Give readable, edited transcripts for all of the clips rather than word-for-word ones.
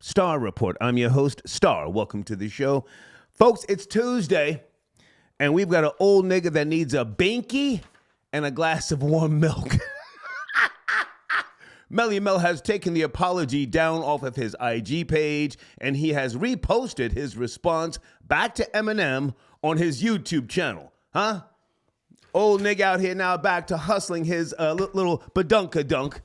Star Report. I'm your host, Star. Welcome to the show. Folks, it's Tuesday, and we've got an old nigga that needs a binky and a glass of warm milk. Melle Mel has taken the apology down off of his IG page, and he has reposted his response back to Eminem on his YouTube channel. Huh? Old nigga out here now back to hustling his little badunka-dunk.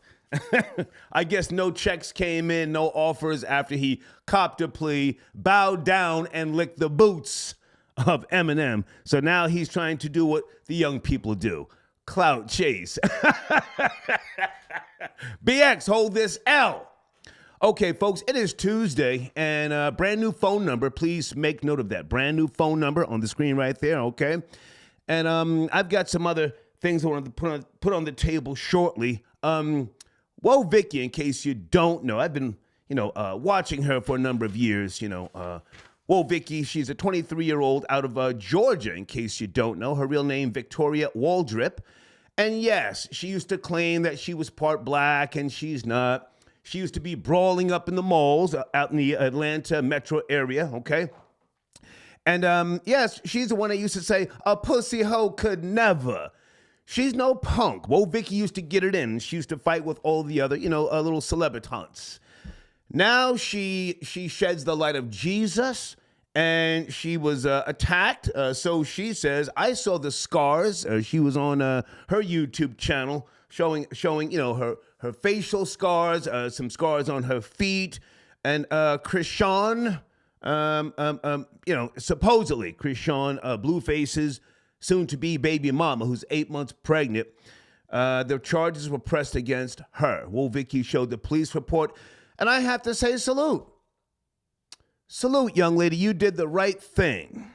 I guess no checks came in, no offers after he copped a plea, bowed down, and licked the boots of Eminem. So now he's trying to do what the young people do. Clout chase. BX, hold this L. Okay, folks, it is Tuesday, and brand new phone number. Please make note of that. Brand new phone number on the screen right there, okay? And I've got some other things I want to put on the table shortly. Woah, Vicky, in case you don't know, I've been, watching her for a number of years, Woah, Vicky, she's a 23-year-old out of Georgia, in case you don't know. Her real name, Victoria Waldrip. And yes, she used to claim that she was part black, and she's not. She used to be brawling up in the malls out in the Atlanta metro area, okay? And yes, she's the one that used to say, a pussy hoe could never. She's no punk. Woah, Vicky used to get it in. She used to fight with all the other, little celebritants. Now she sheds the light of Jesus, and she was attacked. So she says, I saw the scars. She was on her YouTube channel showing her facial scars, some scars on her feet, and Krishan, supposedly Krishan Blueface's soon-to-be baby mama, who's 8 months pregnant. The charges were pressed against her. Woah, Vicky showed the police report, and I have to say salute. Salute, young lady. You did the right thing.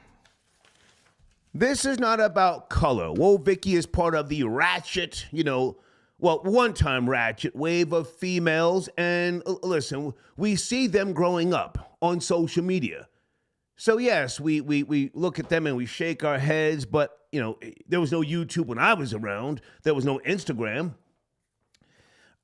This is not about color. Woah, Vicky is part of the ratchet, one-time ratchet wave of females. And listen, we see them growing up on social media. So yes, we look at them and we shake our heads, but there was no YouTube when I was around. There was no Instagram.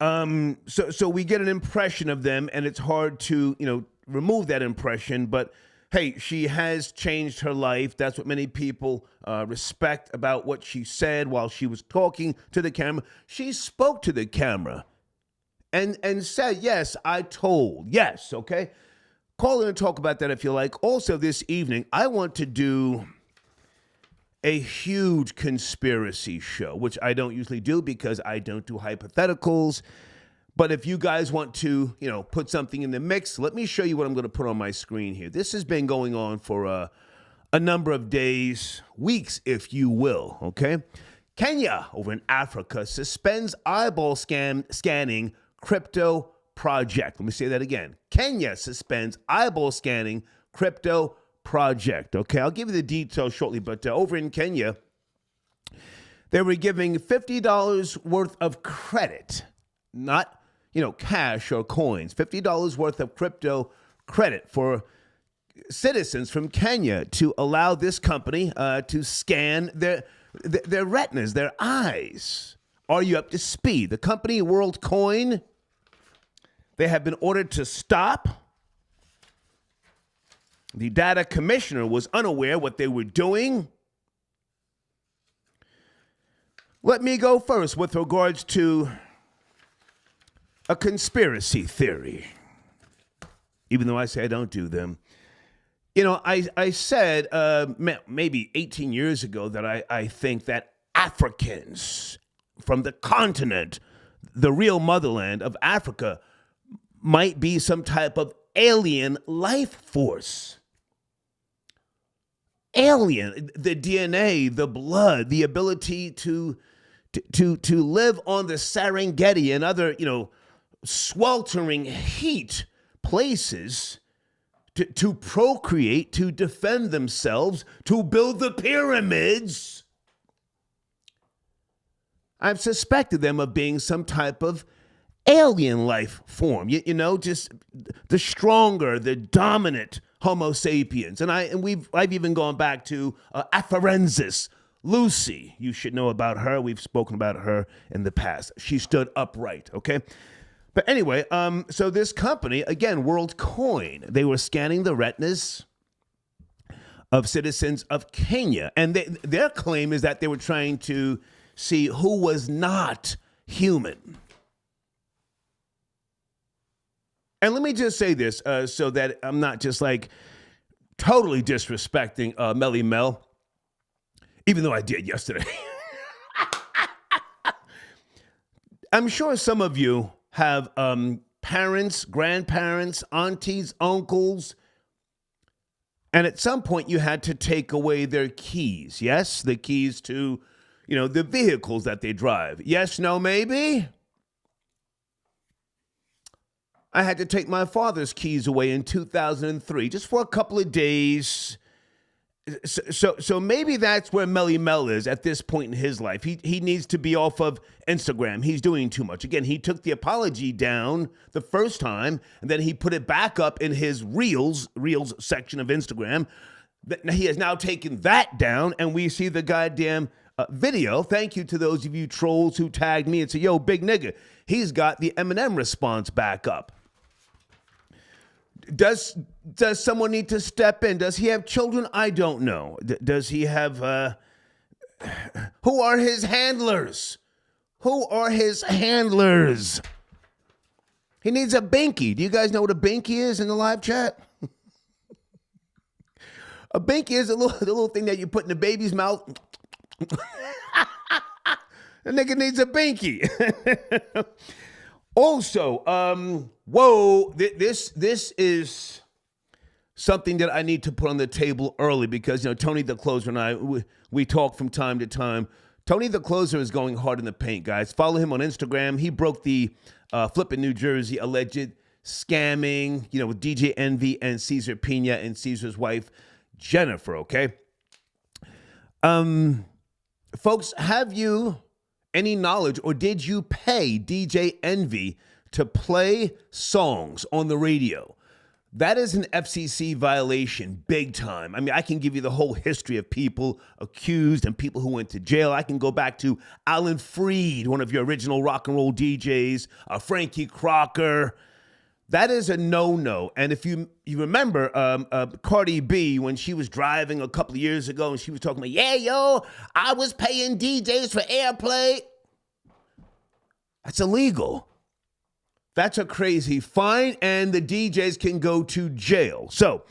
So we get an impression of them, and it's hard to remove that impression. But hey, she has changed her life. That's what many people respect about what she said while she was talking to the camera. She spoke to the camera and said, yes, I told. Yes, okay? Call in and talk about that if you like. Also, this evening, I want to do a huge conspiracy show, which I don't usually do because I don't do hypotheticals. But if you guys want to, put something in the mix, let me show you what I'm going to put on my screen here. This has been going on for a number of days, weeks, if you will, okay? Kenya, over in Africa, suspends eyeball scanning crypto project. Let me say that again. Kenya suspends eyeball scanning crypto project. Okay, I'll give you the details shortly, but over in Kenya, they were giving $50 worth of credit, not, cash or coins, $50 worth of crypto credit for citizens from Kenya to allow this company to scan their retinas, their eyes. Are you up to speed? The company Worldcoin, they have been ordered to stop. The data commissioner was unaware what they were doing. Let me go first with regards to a conspiracy theory, even though I say I don't do them. I said maybe 18 years ago that I think that Africans from the continent, the real motherland of Africa, might be some type of alien life force. Alien, the DNA, the blood, the ability to live on the Serengeti and other, sweltering heat places to procreate, to defend themselves, to build the pyramids. I've suspected them of being some type of alien life form, just the stronger, the dominant Homo sapiens. And I've even gone back to Afarensis, Lucy. You should know about her. We've spoken about her in the past. She stood upright, okay? But anyway, so this company, again, Worldcoin, they were scanning the retinas of citizens of Kenya. And their claim is that they were trying to see who was not human. And let me just say this so that I'm not just like totally disrespecting Melle Mel, even though I did yesterday. I'm sure some of you have parents, grandparents, aunties, uncles, and at some point you had to take away their keys. Yes, the keys to, the vehicles that they drive. Yes, no, maybe. I had to take my father's keys away in 2003, just for a couple of days. So maybe that's where Melle Mel is at this point in his life. He needs to be off of Instagram. He's doing too much. Again, he took the apology down the first time, and then he put it back up in his Reels section of Instagram. He has now taken that down, and we see the goddamn video. Thank you to those of you trolls who tagged me and said, yo, big nigga. He's got the Eminem response back up. Does someone need to step in? Does he have children? I don't know. Does he have... who are his handlers? Who are his handlers? He needs a binky. Do you guys know what a binky is in the live chat? A binky is the little thing that you put in the baby's mouth. The nigga needs a binky. Also, whoa, this is something that I need to put on the table early because, Tony the Closer and I, we talk from time to time. Tony the Closer is going hard in the paint, guys. Follow him on Instagram. He broke the Flippin' New Jersey alleged scamming, with DJ Envy and Cesar Pina and Cesar's wife, Jennifer, okay? Folks, have you... any knowledge, or did you pay DJ Envy to play songs on the radio? That is an FCC violation, big time. I mean, I can give you the whole history of people accused and people who went to jail. I can go back to Alan Freed, one of your original rock and roll DJs, Frankie Crocker. That is a no-no. And if you remember Cardi B, when she was driving a couple of years ago and she was talking about, I was paying DJs for airplay. That's illegal. That's a crazy fine, and the DJs can go to jail. So,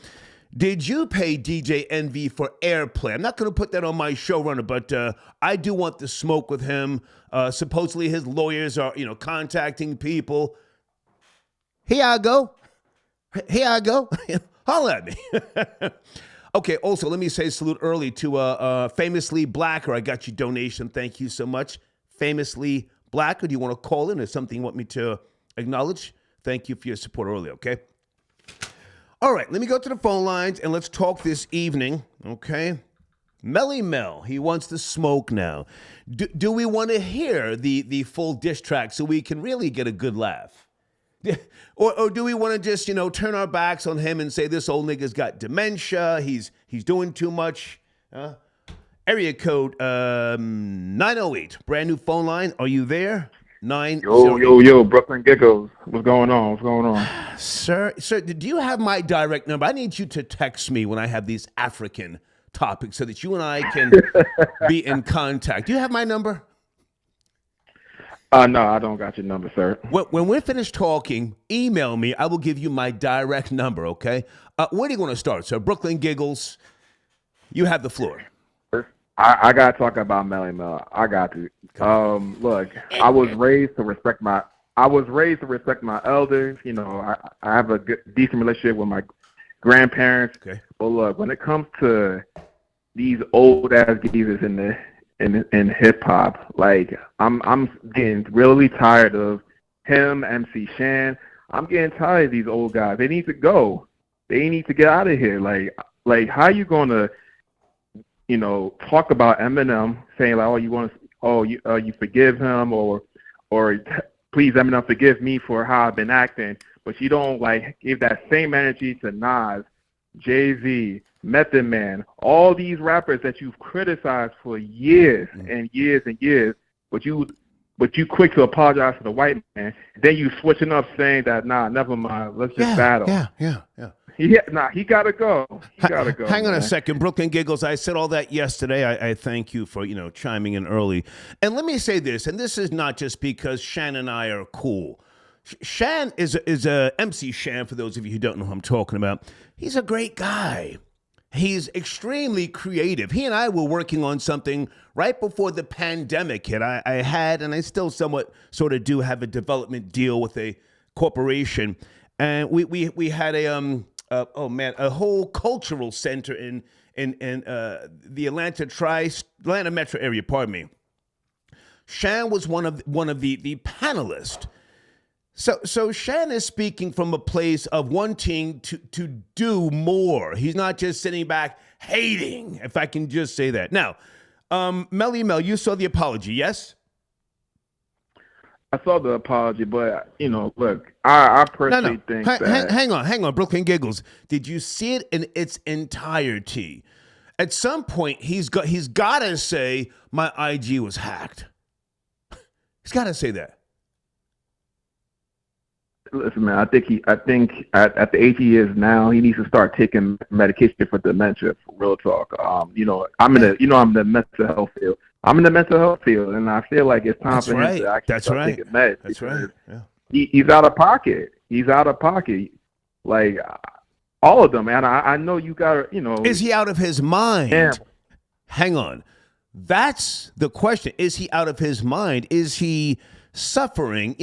did you pay DJ Envy for airplay? I'm not going to put that on my showrunner, but I do want the smoke with him. Supposedly his lawyers are, contacting people. Here I go. Holla at me. Okay, also, let me say salute early to Famously Blacker. I got your donation. Thank you so much. Famously Blacker, do you want to call in or something you want me to acknowledge? Thank you for your support early, okay? All right, let me go to the phone lines and let's talk this evening, okay? Melle Mel, he wants to smoke now. Do we want to hear the full diss track so we can really get a good laugh? Or do we want to just, turn our backs on him and say this old nigga's got dementia, he's doing too much? Area code 908, brand new phone line. Are you there? 908. Yo, Brooklyn Giggles. What's going on? Sir, do you have my direct number? I need you to text me when I have these African topics so that you and I can be in contact. Do you have my number? No, I don't got your number, sir. When we're finished talking, email me. I will give you my direct number, okay? Where do you want to start, sir? Brooklyn Giggles, you have the floor. I got to talk about Melle Mel. I got to. Look, I was raised to respect my elders. I have a decent relationship with my grandparents. Okay. But look, when it comes to these old ass geezers in hip hop, like I'm getting really tired of him, MC Shan. I'm getting tired of these old guys. They need to go. They need to get out of here. Like how you gonna, talk about Eminem, saying like, you forgive him, or please Eminem forgive me for how I've been acting, but you don't give that same energy to Nas, Jay-Z, Method Man, all these rappers that you've criticized for years and years and years, but you but you quick to apologize to the white man. Then you switching up saying that, nah, never mind. Let's just battle. Yeah. He gotta go. He gotta go. Hang on man. a second, Brooklyn Giggles. I said all that yesterday. I thank you for chiming in early. And let me say this, and this is not just because Shan and I are cool. Shan is a MC Shan, for those of you who don't know who I'm talking about. He's a great guy. He's extremely creative. He and I were working on something right before the pandemic hit. I had, and I still somewhat sort of do have a development deal with a corporation, and we had a whole cultural center in the Atlanta metro area. Pardon me. Shan was one of the panelists. So Shan is speaking from a place of wanting to do more. He's not just sitting back hating, if I can just say that. Now, Melle Mel, you saw the apology, yes? I saw the apology, but look, I personally think that. Hang on, Brooklyn Giggles. Did you see it in its entirety? At some point, he's got to say my IG was hacked. He's got to say that. Listen, man. I think at the age he is now, he needs to start taking medication for dementia. For real talk. I'm in the mental health field. I'm in the mental health field, and I feel like it's time for him to actually start taking meds. That's right. Yeah. He's out of pocket. He's out of pocket. Like all of them, man. I know you got to. Is he out of his mind? Yeah. Hang on. That's the question. Is he out of his mind? Is he suffering?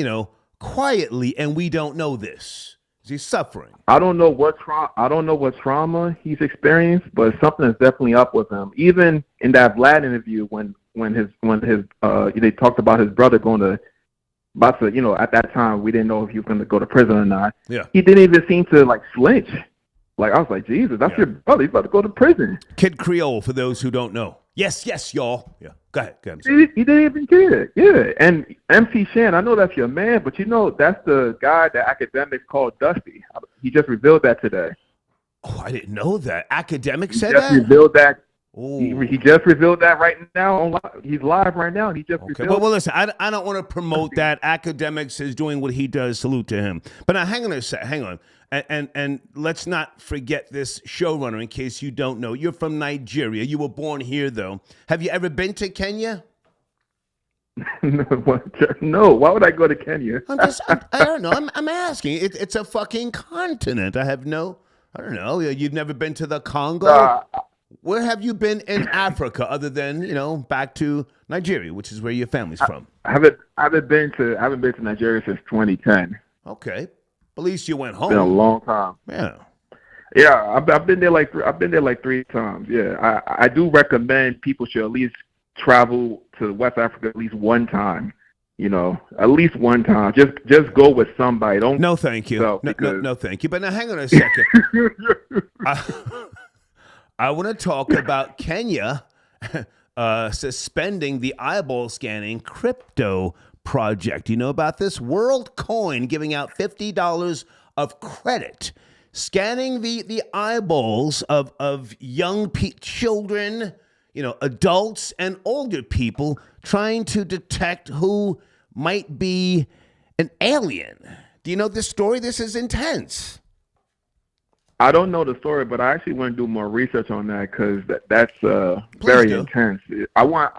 Quietly, and we don't know this. Is he suffering? I don't know what trauma he's experienced, but something is definitely up with him. Even in that Vlad interview, when they talked about his brother about to at that time we didn't know if he was going to go to prison or not. Yeah, he didn't even seem to flinch. I was like, Jesus, that's your brother. He's about to go to prison. Kid Creole, for those who don't know. Yes, y'all. Yeah, go ahead. He didn't even care. Yeah, and MC Shan, I know that's your man, but that's the guy that academics called Dusty. He just revealed that today. Oh, I didn't know that. Academics said that? He just revealed that. He just revealed that right now. He's live right now. He just revealed. Well, listen, I don't want to promote that. Academics is doing what he does. Salute to him. But now, hang on. And let's not forget this showrunner in case you don't know. You're from Nigeria. You were born here, though. Have you ever been to Kenya? No. Why would I go to Kenya? I don't know. I'm asking. It's a fucking continent. I don't know. You've never been to the Congo? Where have you been in Africa other than, back to Nigeria, which is where your family's from? I haven't been to Nigeria since 2010. Okay. At least you went home. It's been a long time. Yeah. I've been there like 3 times. Yeah, I do recommend people should at least travel to West Africa at least one time. At least one time. Just go with somebody. Don't. No, thank you. No, thank you. But now, hang on a second. I want to talk about Kenya suspending the eyeball scanning crypto project. You know about this? Worldcoin giving out $50 of credit, scanning the eyeballs of young children, adults and older people, trying to detect who might be an alien. Do you know this story? This is intense. I don't know the story, but I actually want to do more research on that because that's very intense. I want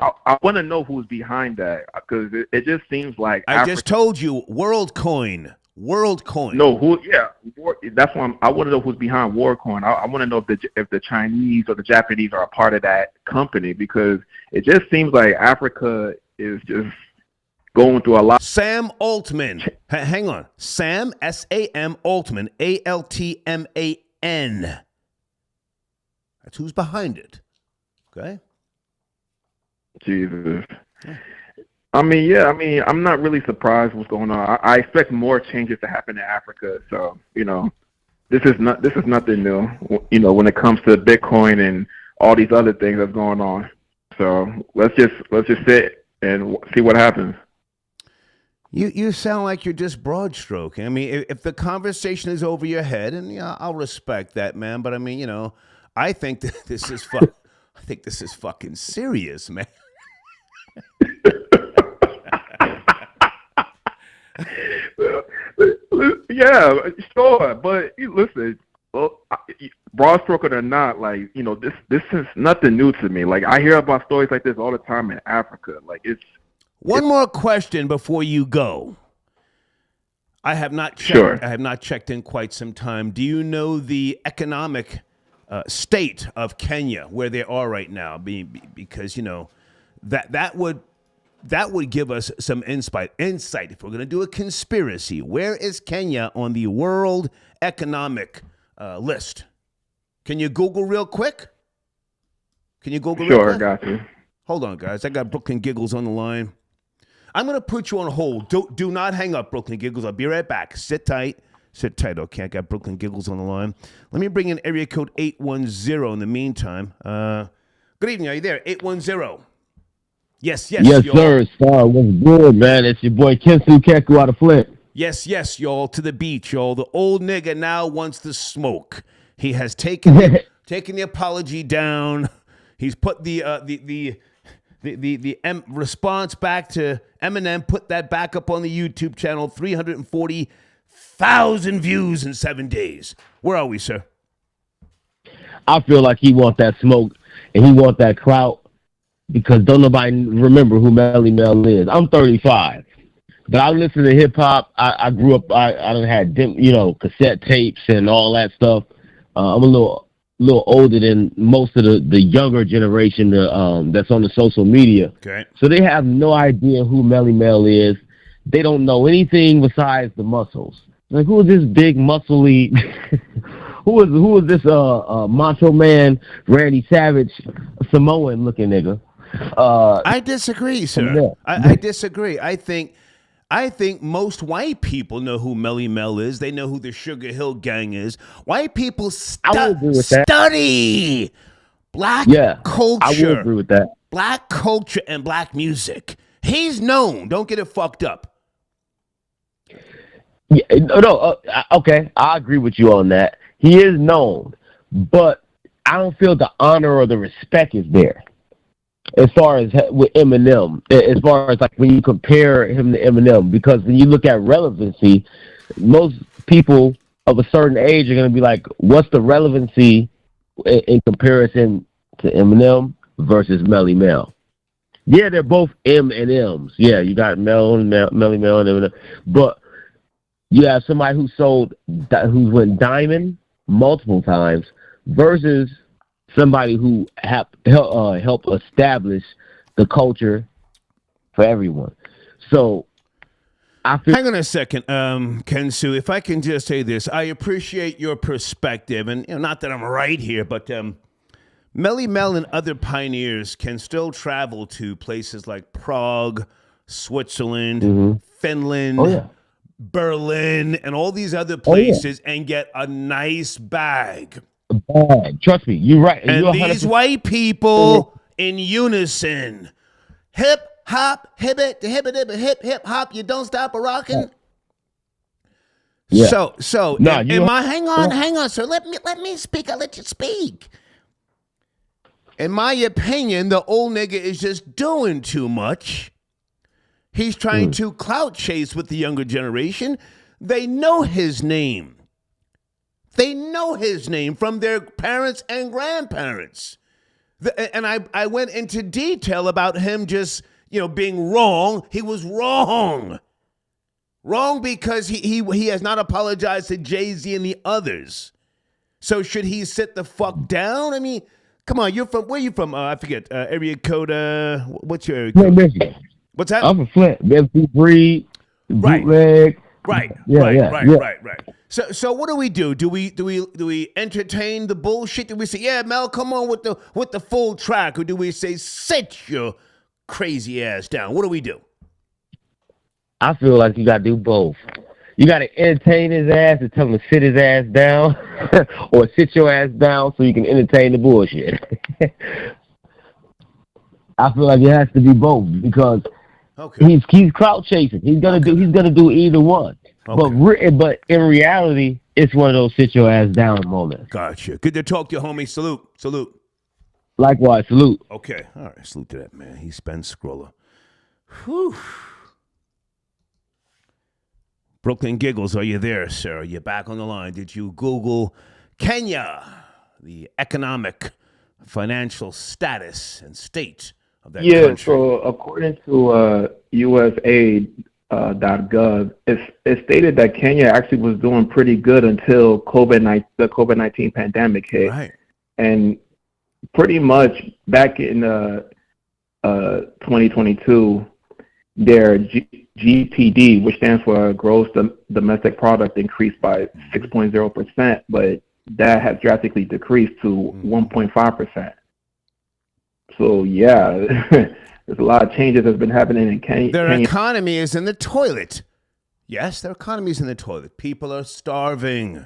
to know who's behind that because it just seems like I just told you WorldCoin. No, who? Yeah, that's why I want to know who's behind WorldCoin. I want to know if the Chinese or the Japanese are a part of that company because it just seems like Africa is just going through a lot. Sam Altman. Hang on. Sam, S-A-M, Altman, A-L-T-M-A-N. That's who's behind it. Okay? Jesus. I'm not really surprised what's going on. I expect more changes to happen in Africa. So, this is nothing new, when it comes to Bitcoin and all these other things that's going on. So let's just sit and see what happens. You sound like you're just broad stroking. I mean, if the conversation is over your head, and I'll respect that, man. But I think that this is fucking serious, man. Yeah, sure. But listen, well, broad stroke or not, like this is nothing new to me. Like I hear about stories like this all the time in Africa. Like One more question before you go. I have not checked. Sure. I have not checked in quite some time. Do you know the economic state of Kenya where they are right now? Because that would give us some insight. If we're going to do a conspiracy, where is Kenya on the world economic list? Can you Google real quick? Sure, got you. Hold on, guys. I got Brooklyn Giggles on the line. I'm going to put you on hold. Do not hang up, Brooklyn Giggles. I'll be right back. Sit tight. Okay, I got Brooklyn Giggles on the line. Let me bring in area code 810 in the meantime. Good evening. Are you there? 810. Yes, Yes, y'all. sir. Star, what's good, man? It's your boy Kensu Keku out of Flint. Yes, y'all. To the beach, y'all. The old nigga now wants to smoke. He has taken the apology down. He's put the response back to Eminem, put that back up on the YouTube channel, 340,000 views in 7 days. Where are we, sir? I feel like he want that smoke and he want that clout because don't nobody remember who Melle Mel is. I'm 35, but I listen to hip hop. I grew up. I done had cassette tapes and all that stuff. I'm a little older than most of the younger generation that's on the social media. Okay. So they have no idea who Melle Mel is. They don't know anything besides the muscles. Like, who is this big muscly? who is this macho man, Randy Savage, Samoan looking nigga? I disagree, sir. I disagree. I think most white people know who Melly Mel is. They know who the Sugar Hill Gang is. White people study black culture. I would agree with that. Black culture and black music. He's known. Don't get it fucked up. Yeah, okay, I agree with you on that. He is known, but I don't feel the honor or the respect is there. As far as with Eminem, as far as like when you compare him to Eminem, because when you look at relevancy, most people of a certain age are going to be like, what's the relevancy in comparison to Eminem versus Melly Mel? Yeah, they're both M and M's. Yeah, you got Melly Mel and Eminem, but you have somebody who went diamond multiple times versus somebody who helped establish the culture for everyone. So I feel. Hang on a second, Kensu. If I can just say this, I appreciate your perspective, and not that I'm right here, but Melly Mel and other pioneers can still travel to places like Prague, Switzerland, Finland, Berlin, and all these other places and get a nice bag. Trust me, you're right. And these white people in unison. Hip hop, hip it, hip it, hip hip hop, you don't stop a rocking. Yeah. So hang on, sir. Let me speak. I'll let you speak. In my opinion, the old nigga is just doing too much. He's trying to clout chase with the younger generation. They know his name. They know his name from their parents and grandparents. And I went into detail about him just, being wrong. He was wrong. Wrong because he has not apologized to Jay-Z and the others. So should he sit the fuck down? I mean, come on, where you from? I forget. Area code, what's your area code? Michigan. What's that? I'm from Flint. MC Breed, bootleg. Right. So what do we do? Do we entertain the bullshit? Do we say, yeah, Mel, come on with the full track, or do we say, sit your crazy ass down? What do we do? I feel like you gotta do both. You gotta entertain his ass and tell him to sit his ass down, or sit your ass down so you can entertain the bullshit. I feel like it has to be both because he's crowd chasing. He's gonna do either one. Okay. But in reality, it's one of those sit your ass down moments. Gotcha. Good to talk to you, homie. Salute. Likewise, salute. Okay. All right. Salute to that man. He's Ben Scroller. Whew. Brooklyn Giggles, are you there, sir? Are you back on the line? Did you Google Kenya, the economic, financial status and state of that country? So according to USAID.gov, it stated that Kenya actually was doing pretty good until the COVID-19 pandemic hit. Right. And pretty much back in 2022, their GPD, which stands for gross domestic product, increased by 6.0%, but that has drastically decreased to 1.5%. So yeah, there's a lot of changes that's been happening in Kenya. Their economy is in the toilet. Yes, their economy is in the toilet. People are starving.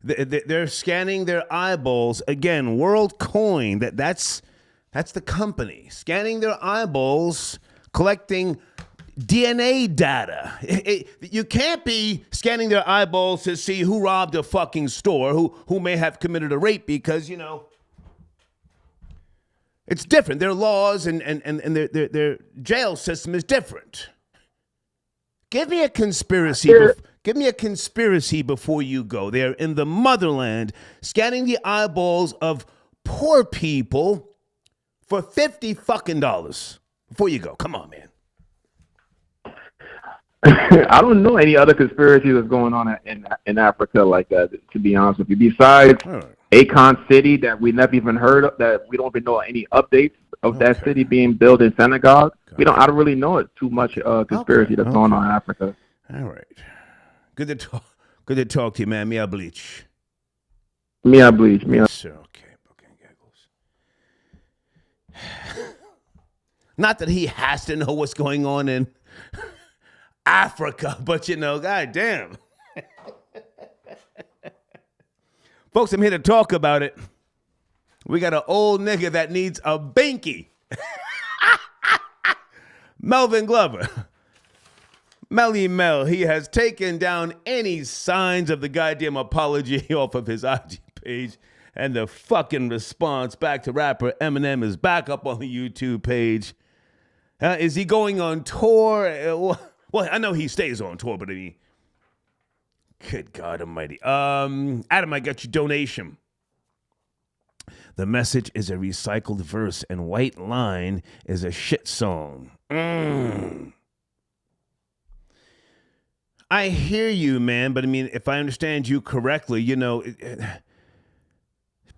They're scanning their eyeballs. Again, Worldcoin, that's the company. Scanning their eyeballs, collecting DNA data. You can't be scanning their eyeballs to see who robbed a fucking store, who may have committed a rape, because, you know, it's different. Their laws and their jail system is different. Give me a conspiracy. Give me a conspiracy before you go. They're in the motherland, scanning the eyeballs of poor people for $50 fucking before you go. Come on, man. I don't know any other conspiracy that's going on in Africa like that, to be honest with you. Besides Akon City, that we never even heard of, that we don't even know any updates of that city being built in Senegal. I don't really know it too much conspiracy that's going on in Africa. All right. Good to talk to you, man. Mia Bleach. Mia Bleach. Mia. Sure, okay. Not that he has to know what's going on in Africa, but you know, goddamn. Folks, I'm here to talk about it. We got an old nigga that needs a binky. Melvin Glover. Melle Mel, he has taken down any signs of the goddamn apology off of his IG page, and the fucking response back to rapper Eminem is back up on the YouTube page. Is he going on tour? Well, I know he stays on tour, but I mean, good God almighty. Adam, I got your donation. The message is a recycled verse, and White Line is a shit song. I hear you, man, but I mean, if I understand you correctly, you know,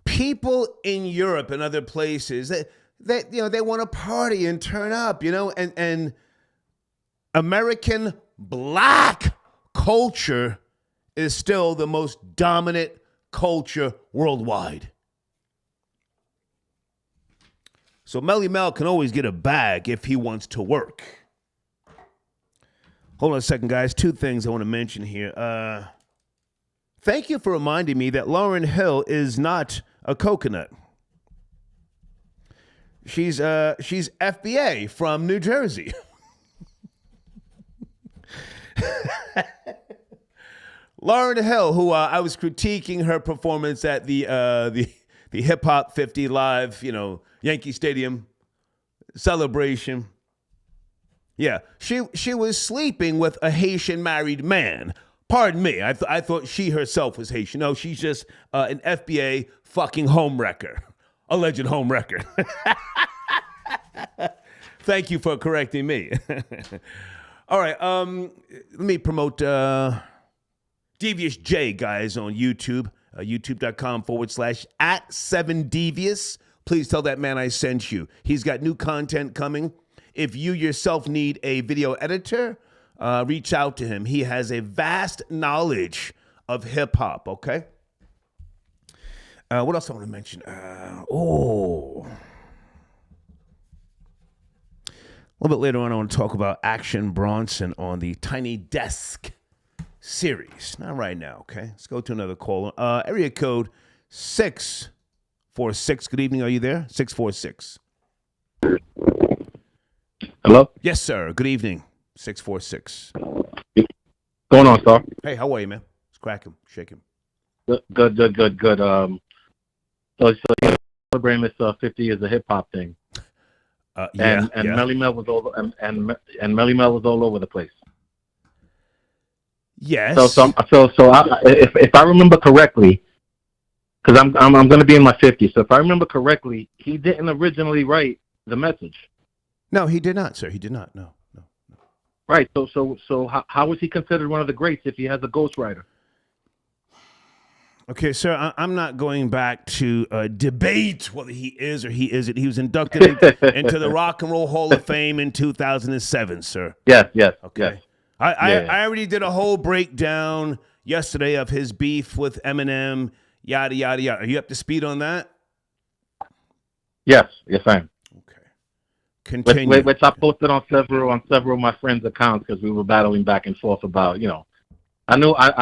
people in Europe and other places, that you know, they want to party and turn up, you know, and American black culture is still the most dominant culture worldwide. So Melle Mel can always get a bag if he wants to work. Hold on a second, guys. Two things I want to mention here. Thank you for reminding me that Lauryn Hill is not a coconut. She's FBA from New Jersey. Lauryn Hill, who I was critiquing her performance at the Hip Hop 50 Live, you know, Yankee Stadium celebration. Yeah, she was sleeping with a Haitian married man. Pardon me, I thought she herself was Haitian. No, she's just an FBA fucking homewrecker, alleged homewrecker. Thank you for correcting me. All right, let me promote Devious J, guys, on YouTube, youtube.com/@7devious. Please tell that man I sent you. He's got new content coming. If you yourself need a video editor, reach out to him. He has a vast knowledge of hip hop, okay? What else I want to mention? A little bit later on, I want to talk about Action Bronson on the Tiny Desk series. Not right now, okay? Let's go to another caller. Area code 646. Good evening. Are you there? 646. Hello? Yes, sir. Good evening. 646. What's going on, sir? Hey, how are you, man? Let's crack him. Shake him. Good. So you're celebrating this 50 years of hip hop thing. Yeah. Melle Mel was all and Melle Mel was all over the place. Yes. If I remember correctly, because I'm going to be in my 50s, so if I remember correctly, he didn't originally write the message. No, he did not, sir. He did not. No. Right. So how is he considered one of the greats if he has a ghostwriter? Okay, sir, I'm not going back to debate whether he is or he isn't. He was inducted into the Rock and Roll Hall of Fame in 2007, sir. Yes. Okay. Yes. I already did a whole breakdown yesterday of his beef with Eminem, yada, yada, yada. Are you up to speed on that? Yes, I am. Okay. Continue. Which I posted on several of my friends' accounts because we were battling back and forth about, I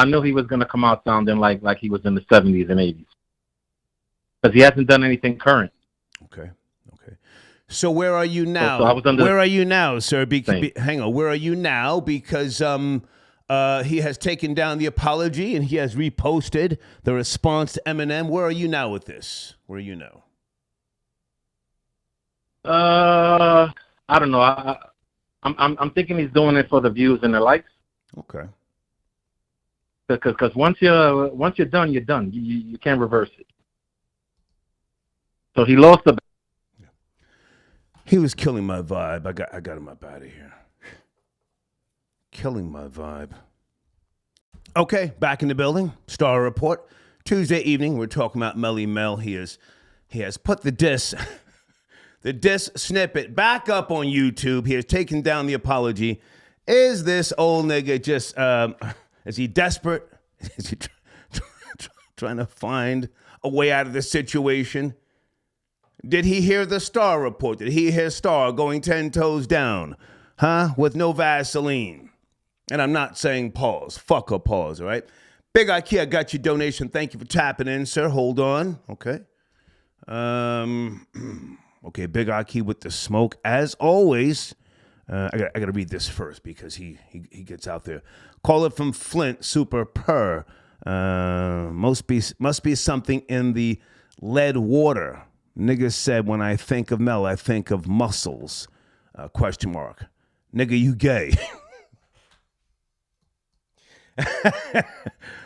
knew he was going to come out sounding like he was in the 70s and 80s because he hasn't done anything current. Okay. So where are you now? Where are you now, sir? Hang on. Where are you now? Because he has taken down the apology and he has reposted the response to Eminem. Where are you now with this? Where are you now? I don't know. I'm thinking he's doing it for the views and the likes. Okay. Because once you're done, you're done. You can't reverse it. So he lost the. He was killing my vibe. I got him up out of here. Killing my vibe. Okay, back in the building. Star Report. Tuesday evening, we're talking about Melle Mel. He has put the diss snippet back up on YouTube. He has taken down the apology. Is this old nigga just is he desperate? Is he trying to find a way out of the situation? Did he hear the Star Report? Did he hear Star going 10 toes down? With no Vaseline. And I'm not saying pause. Fuck a pause, all right? Big IKEA, I got your donation. Thank you for tapping in, sir. Hold on. Okay. Okay, Big IKEA with the smoke. As always, I got to read this first because he gets out there. Call it from Flint, super purr. Must be something in the lead water. Nigga said, when I think of Mel, I think of muscles. Question mark. Nigga, you gay.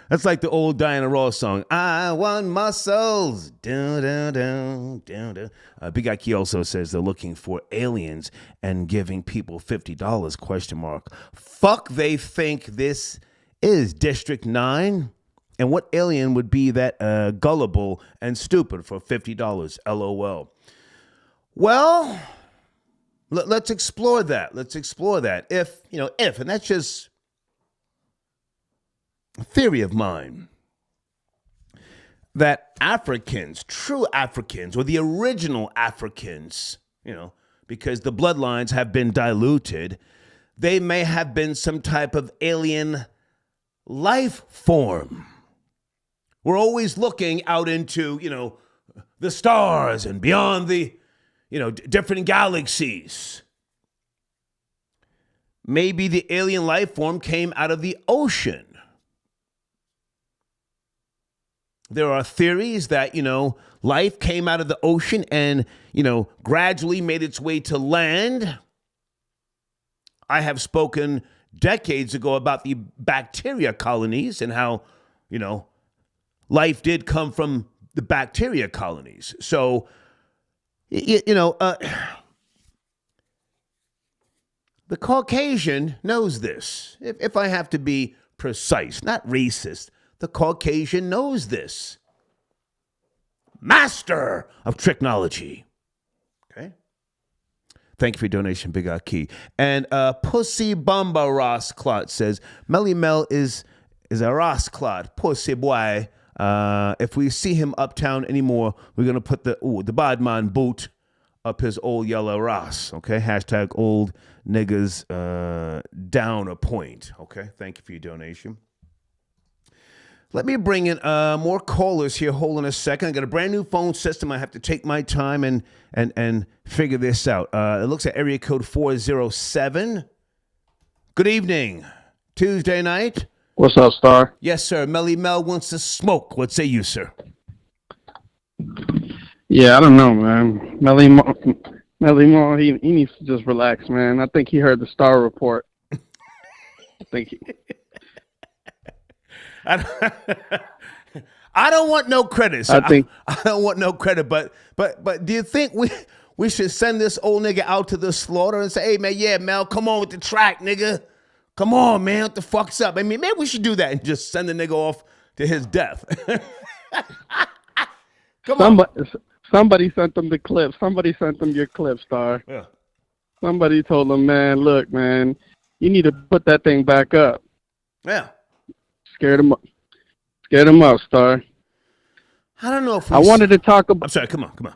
That's like the old Diana Ross song. I want muscles. Big Ike also says they're looking for aliens and giving people $50. Question mark. Fuck, they think this is District 9? And what alien would be that gullible and stupid for $50? LOL. Well, let's explore that. If, and that's just a theory of mine, that Africans, true Africans, or the original Africans, because the bloodlines have been diluted, they may have been some type of alien life form. We're always looking out into, the stars and beyond the, different galaxies. Maybe the alien life form came out of the ocean. There are theories that, life came out of the ocean and, gradually made its way to land. I have spoken decades ago about the bacteria colonies and how, life did come from the bacteria colonies. So, the Caucasian knows this. If I have to be precise, not racist, the Caucasian knows this. Master of technology. Okay. Thank you for your donation, Big Aki. And Pussy Bumba Ross Clot says, Melle Mel is a Ross Clot. Pussy boy. If we see him uptown anymore, we're going to put the badman boot up his old yellow Ross. Okay. Hashtag old niggas down a point. Okay. Thank you for your donation. Let me bring in more callers here. Hold on a second. I got a brand new phone system. I have to take my time and figure this out. It looks at area code 407. Good evening. Tuesday night. What's up, Star? Yes, sir. Melle Mel wants to smoke. What say you, sir? Yeah, I don't know, man. Melle Mel, he needs to just relax, man. I think he heard the Star Report. I don't want no credit. So I don't want no credit. But do you think we should send this old nigga out to the slaughter and say, hey man, yeah, Mel, come on with the track, nigga. Come on, man, what the fuck's up? I mean, maybe we should do that and just send the nigga off to his death. Somebody sent them the clip. Somebody sent them your clip, Star. Yeah. Somebody told them, man, look, man, you need to put that thing back up. Yeah. Scared him up. Scared him up, Star. I don't know if I wanted to talk about. I'm sorry. Come on.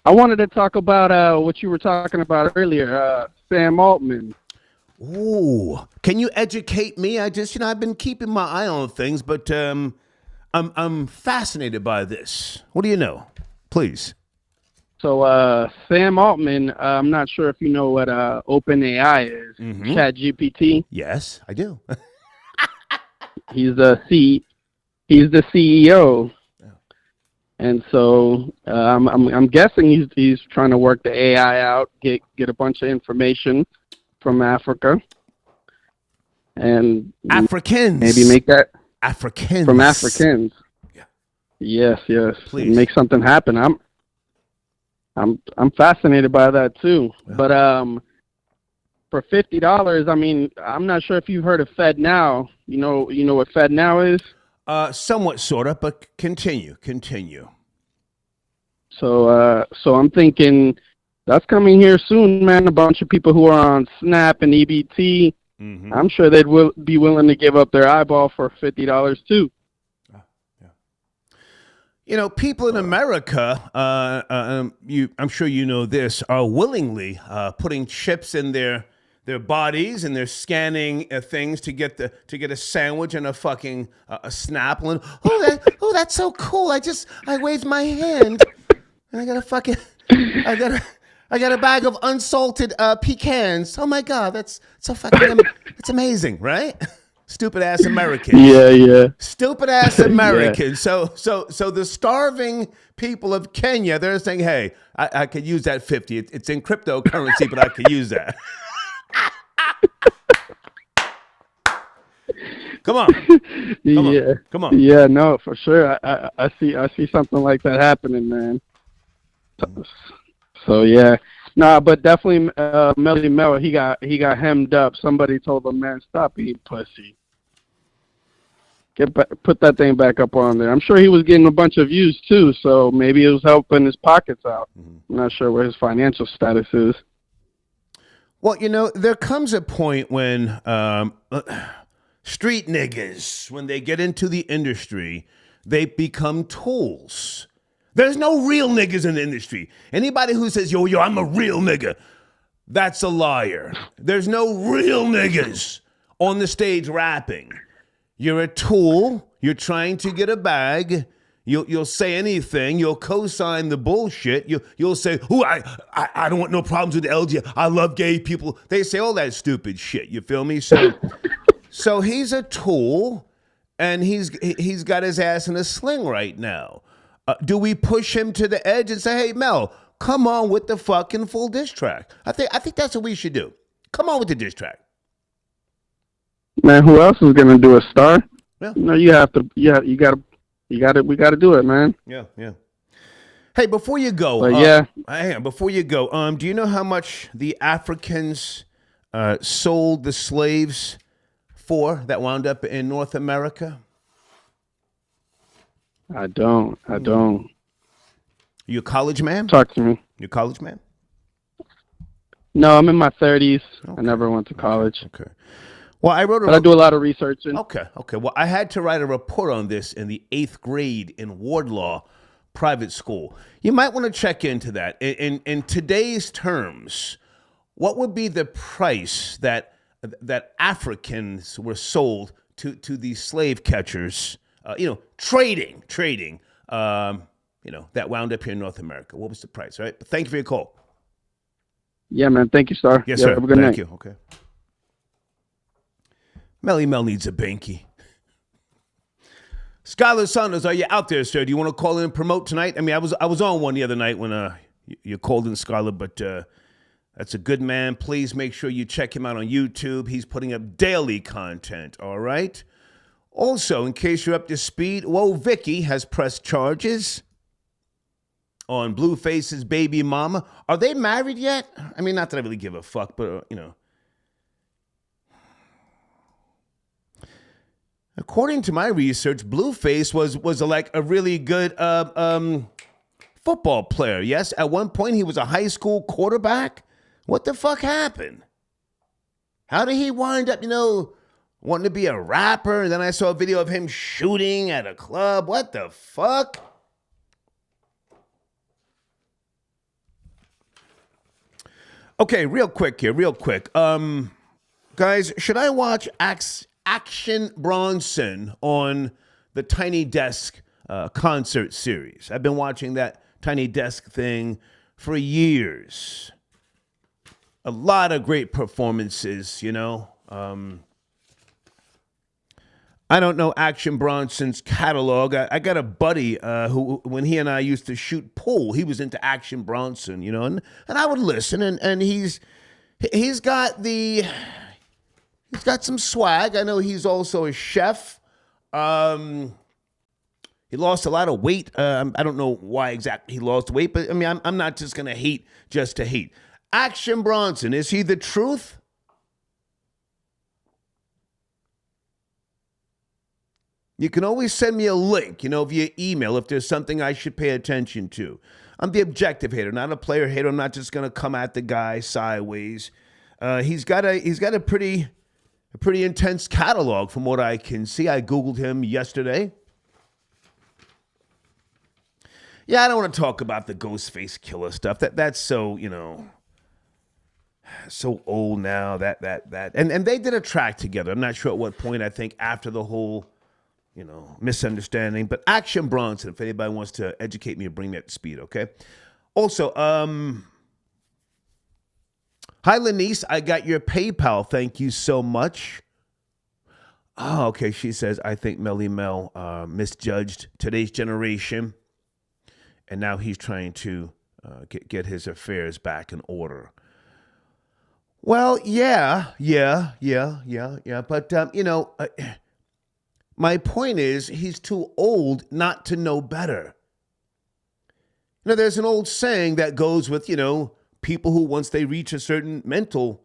I wanted to talk about what you were talking about earlier, Sam Altman. Ooh, can you educate me? I've been keeping my eye on things, but I'm fascinated by this. What do you know? Please. So Sam Altman, I'm not sure if you know what OpenAI is. Mm-hmm. ChatGPT. Yes, I do. He's the CEO. And so I'm guessing he's trying to work the AI out, get a bunch of information from Africa, and Africans. Maybe make that Africans from Africans. Yeah. Yes. Please make something happen. I'm fascinated by that too. Yeah. But for $50, I mean, I'm not sure if you've heard of FedNow. You know what FedNow is? Somewhat, sort of, but continue. So I'm thinking that's coming here soon, man. A bunch of people who are on Snap and EBT, I'm sure they'd be willing to give up their eyeball for $50 too. You know, people in America, I'm sure you know this, are willingly putting chips in their bodies, and they're scanning things to get a sandwich and a fucking a Snapple. And that's so cool. I waved my hand, and I got a bag of unsalted pecans. Oh my God, that's so fucking it's amazing, right? Stupid ass Americans. Yeah. Stupid ass Americans. Yeah. So the starving people of Kenya, they're saying, hey, I could use that 50. It's in cryptocurrency, but I could use that. Come on. Yeah, no, for sure. I see something like that happening, man. So yeah. Nah, but definitely Melle Mel, he got hemmed up. Somebody told him, man, stop eating pussy. Put that thing back up on there. I'm sure he was getting a bunch of views too, so maybe it was helping his pockets out. I'm not sure what his financial status is. Well, you know, there comes a point when street niggas, when they get into the industry, they become tools. There's no real niggas in the industry. Anybody who says, yo, I'm a real nigga, that's a liar. There's no real niggas on the stage rapping. You're a tool. You're trying to get a bag. You'll say anything. You'll co-sign the bullshit. You'll say, I don't want no problems with the LGBT. I love gay people. They say all that stupid shit. You feel me? So he's a tool, and he's got his ass in a sling right now. Do we push him to the edge and say, hey, Mel, come on with the fucking full diss track? I think that's what we should do. Come on with the diss track. Man, who else is gonna do a Star? Yeah. No, you have to. Yeah, we got to do it, man. Yeah. Hey, before you go, before you go, do you know how much the Africans sold the slaves for that wound up in North America? I don't. You a college man? Talk to me. You a college man? No, I'm in my 30s. Okay. I never went to college. Okay. Well, I do a lot of research. Okay. Well, I had to write a report on this in the 8th grade in Wardlaw Private School. You might want to check into that. In today's terms, what would be the price that Africans were sold to these slave catchers? Trading, that wound up here in North America. What was the price, right? But thank you for your call. Yeah, man. Thank you, Star. Yes, sir. Have a good night. Thank you. Okay. Melle Mel needs a binky. Skylar Saunders, are you out there, sir? Do you want to call in and promote tonight? I mean, I was on one the other night when you called in, Skylar, but that's a good man. Please make sure you check him out on YouTube. He's putting up daily content, all right? Also, in case you're up to speed, Vicky has pressed charges on Blueface's baby mama. Are they married yet? I mean, not that I really give a fuck, but, According to my research, Blueface was like a really good football player. Yes, at one point he was a high school quarterback. What the fuck happened? How did he wind up, wanting to be a rapper? And then I saw a video of him shooting at a club. What the fuck? Okay, real quick. Guys, should I watch Action Bronson on the Tiny Desk concert series? I've been watching that Tiny Desk thing for years. A lot of great performances, I don't know Action Bronson's catalog. I got a buddy who, when he and I used to shoot pool, he was into Action Bronson, and I would listen, and he's got some swag. I know he's also a chef. He lost a lot of weight. I don't know why exactly he lost weight, but I mean, I'm not just gonna hate just to hate. Action Bronson, is he the truth? You can always send me a link, via email if there's something I should pay attention to. I'm the objective hater, not a player hater. I'm not just gonna come at the guy sideways. He's got a pretty intense catalog from what I can see. I Googled him yesterday. Yeah, I don't want to talk about the Ghostface Killer stuff. That's so, so old now. And they did a track together. I'm not sure at what point. I think after the whole, misunderstanding. But Action Bronson, if anybody wants to educate me or bring me up to speed, okay? Also, hi, Lanice. I got your PayPal. Thank you so much. Oh, okay. She says, I think Melle Mel misjudged today's generation, and now he's trying to get his affairs back in order. Well, yeah. But, my point is he's too old not to know better. There's an old saying that goes with, people who once they reach a certain mental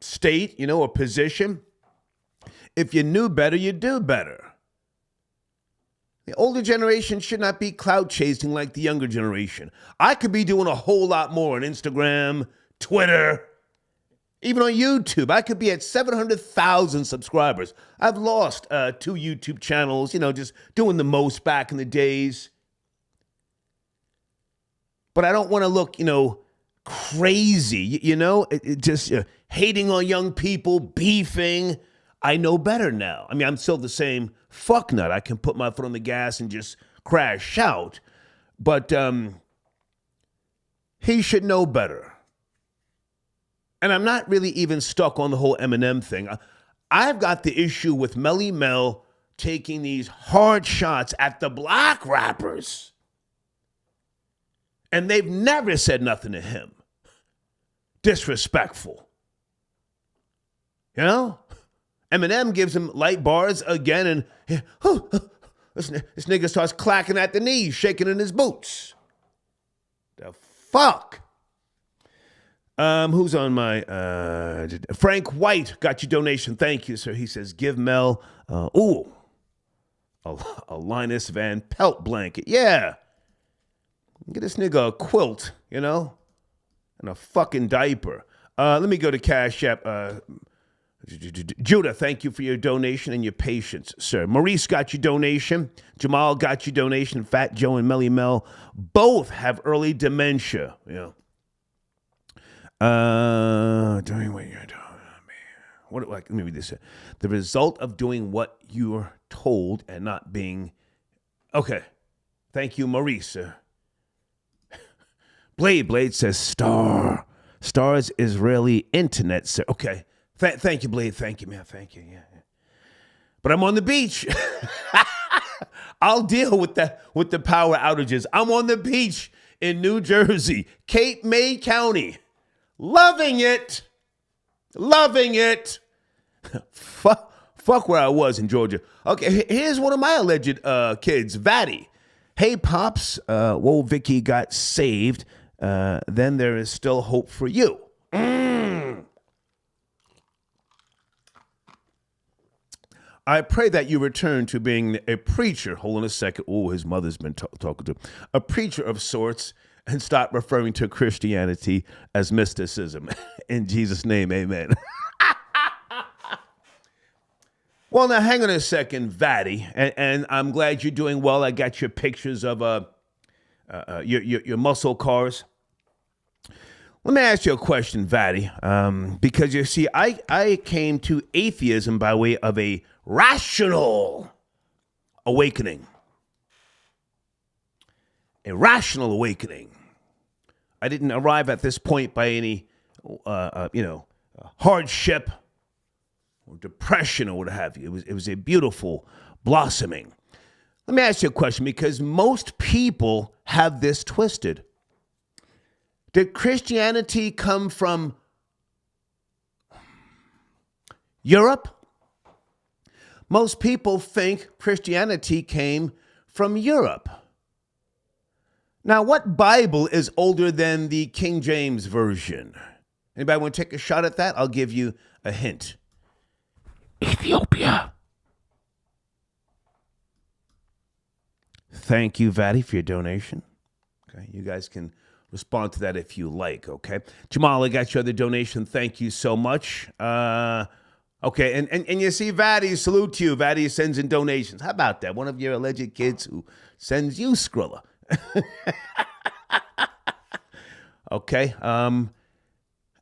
state, or position, if you knew better, you do better. The older generation should not be clout chasing like the younger generation. I could be doing a whole lot more on Instagram, Twitter, even on YouTube. I could be at 700,000 subscribers. I've lost 2 YouTube channels, just doing the most back in the days. But I don't want to look, crazy, just hating on young people, beefing. I know better now. I mean, I'm still the same fucknut. I can put my foot on the gas and just crash out. But he should know better. And I'm not really even stuck on the whole Eminem thing. I've got the issue with Melle Mel taking these hard shots at the black rappers. And they've never said nothing to him. Disrespectful. Eminem gives him light bars again, and this nigga starts clacking at the knees, shaking in his boots. The fuck? Who's on my... Frank White got your donation. Thank you, sir. He says, give Mel... a Linus Van Pelt blanket. Yeah. Get this nigga a quilt, and a fucking diaper. Let me go to Cash App. Judah, thank you for your donation and your patience, sir. Maurice got your donation. Jamal got your donation. Fat Joe and Melle Mel both have early dementia. Doing what you're doing, man. Let me read this. The result of doing what you're told and not being. Okay. Thank you, Maurice. Blade says Star's Israeli internet, sir. Okay. Thank you, Blade. Thank you, man. Thank you. Yeah. But I'm on the beach. I'll deal with the power outages. I'm on the beach in New Jersey, Cape May County. Loving it. Fuck Fuck where I was in Georgia. Okay, here's one of my alleged kids, Vatty. Hey, Pops, whoa, Vicky got saved. Then there is still hope for you. I pray that you return to being a preacher. Hold on a second. Oh, his mother's been talking to him. A preacher of sorts, and stop referring to Christianity as mysticism. In Jesus' name, amen. Well, now, hang on a second, Vatty, and I'm glad you're doing well. I got your pictures of your muscle cars. Let me ask you a question, Vatty, because you see, I came to atheism by way of a rational awakening. A rational awakening. I didn't arrive at this point by any, hardship or depression or what have you. It was a beautiful blossoming. Let me ask you a question, because most people have this twisted. Did Christianity come from Europe? Most people think Christianity came from Europe. Now, what Bible is older than the King James Version? Anybody want to take a shot at that? I'll give you a hint. Ethiopia. Thank you, Vatty, for your donation. Okay, you guys can respond to that if you like, okay? Jamal, I got your other donation. Thank you so much. Okay, and you see, Vatty, salute to you. Vatty sends in donations. How about that? One of your alleged kids who sends you Skrilla. Okay.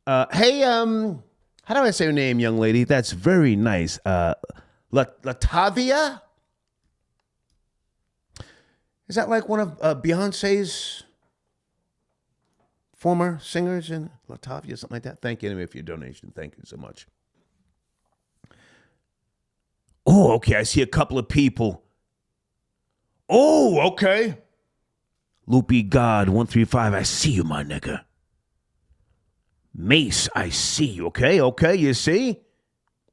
Hey, how do I say your name, young lady? That's very nice. Latavia? Is that like one of Beyonce's former singers in Latavia, something like that? Thank you anyway for your donation. Thank you so much. Oh, okay. I see a couple of people. Oh, okay. Loopy God 135. I see you, my nigga. Mace, I see you. Okay. You see?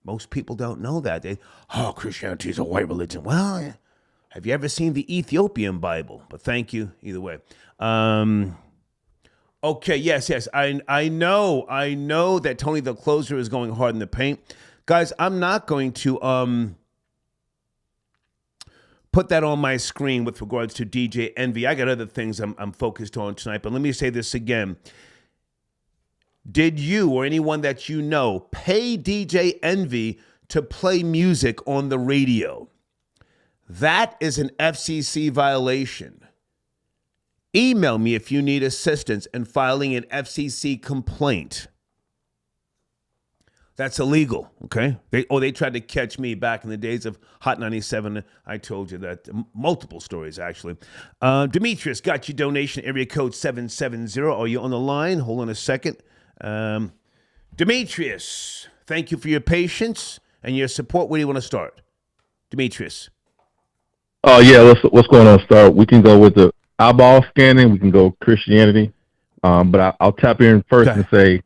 Most people don't know that. Christianity is a white religion. Well, have you ever seen the Ethiopian Bible? But thank you either way. Okay, yes. I know that Tony the Closer is going hard in the paint. Guys, I'm not going to put that on my screen with regards to DJ Envy. I got other things I'm focused on tonight, but let me say this again. Did you or anyone that you know pay DJ Envy to play music on the radio? That is an FCC violation. Email me if you need assistance in filing an FCC complaint. That's illegal, okay? They tried to catch me back in the days of Hot 97. I told you that. Multiple stories, actually. Demetrius, got your donation, area code 770. Are you on the line? Hold on a second. Demetrius, thank you for your patience and your support. Where do you want to start? Demetrius. Oh, yeah, what's going on, Start? We can go with the eyeball scanning. We can go Christianity. But I'll tap in first and say,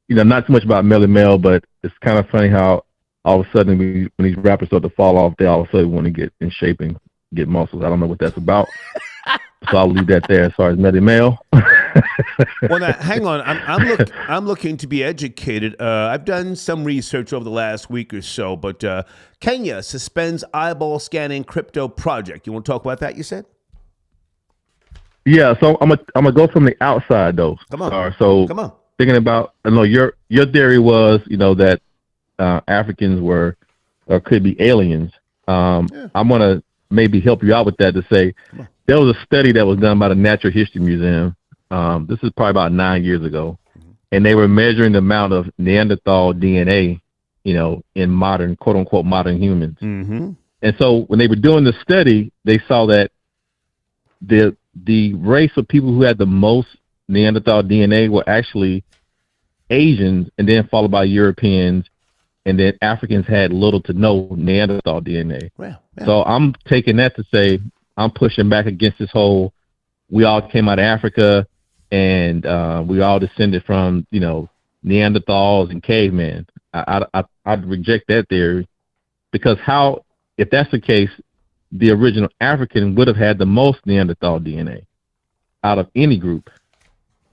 not too much about Melle Mel, but it's kind of funny how all of a sudden when these rappers start to fall off, they all of a sudden want to get in shape and get muscles. I don't know what that's about. So I'll leave that there as far as Melle Mel. Well, now, hang on. I'm looking to be educated. I've done some research over the last week or so, but Kenya suspends eyeball scanning crypto project. You want to talk about that, you said? Yeah, so I'm gonna go from the outside, though. Come on. Thinking about, I know your theory was, that Africans were or could be aliens. I'm gonna maybe help you out with that to say there was a study that was done by the Natural History Museum. This is probably about 9 years ago, and they were measuring the amount of Neanderthal DNA, in modern, quote unquote, modern humans. Mm-hmm. And so when they were doing the study, they saw that the race of people who had the most Neanderthal DNA were actually Asians, and then followed by Europeans, and then Africans had little to no Neanderthal DNA. Well, yeah. So I'm taking that to say I'm pushing back against this whole we all came out of Africa and we all descended from, Neanderthals and cavemen. I'd reject that theory. Because if that's the case, the original African would have had the most Neanderthal DNA out of any group,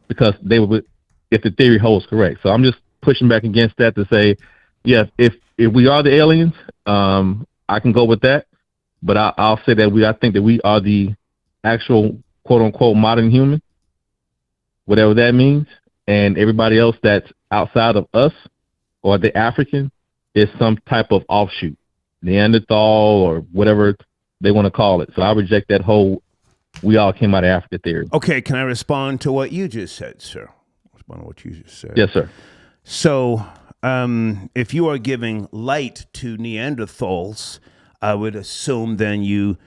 because they would, if the theory holds correct. So I'm just pushing back against that to say, yes, if we are the aliens, I can go with that. But I'll say that I think that we are the actual quote unquote modern human, whatever that means, and everybody else that's outside of us or the African is some type of offshoot, Neanderthal or whatever they want to call it. So I reject that whole "we all came out of Africa" theory. Okay, can I respond to what you just said, sir? Respond to what you just said. Yes, sir. So, if you are giving light to Neanderthals, I would assume then you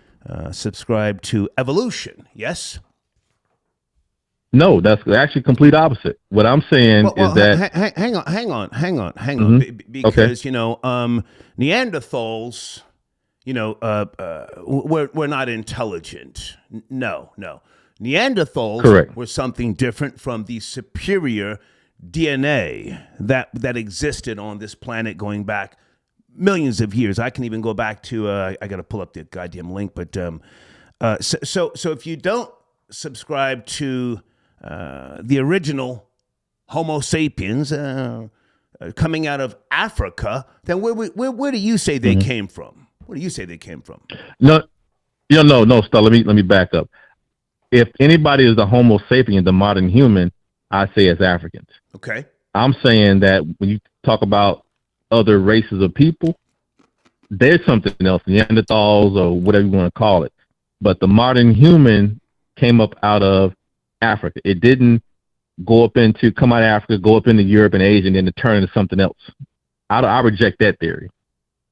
subscribe to evolution, yes? No, that's actually complete opposite. What I'm saying is that hang on, because Neanderthals, we're not intelligent. No. Neanderthals Correct. were something different from the superior DNA that existed on this planet going back millions of years. I can even go back to I got to pull up the goddamn link, but so if you don't subscribe to the original Homo sapiens coming out of Africa, then where do you say they came from? Where do you say they came from? No, Stella, let me back up. If anybody is the Homo sapien, the modern human, I say it's Africans. Okay. I'm saying that when you talk about other races of people, there's something else, Neanderthals or whatever you want to call it. But the modern human came up out of Africa. It didn't come out of Africa, go up into Europe and Asia, and then to turn into something else. I reject that theory.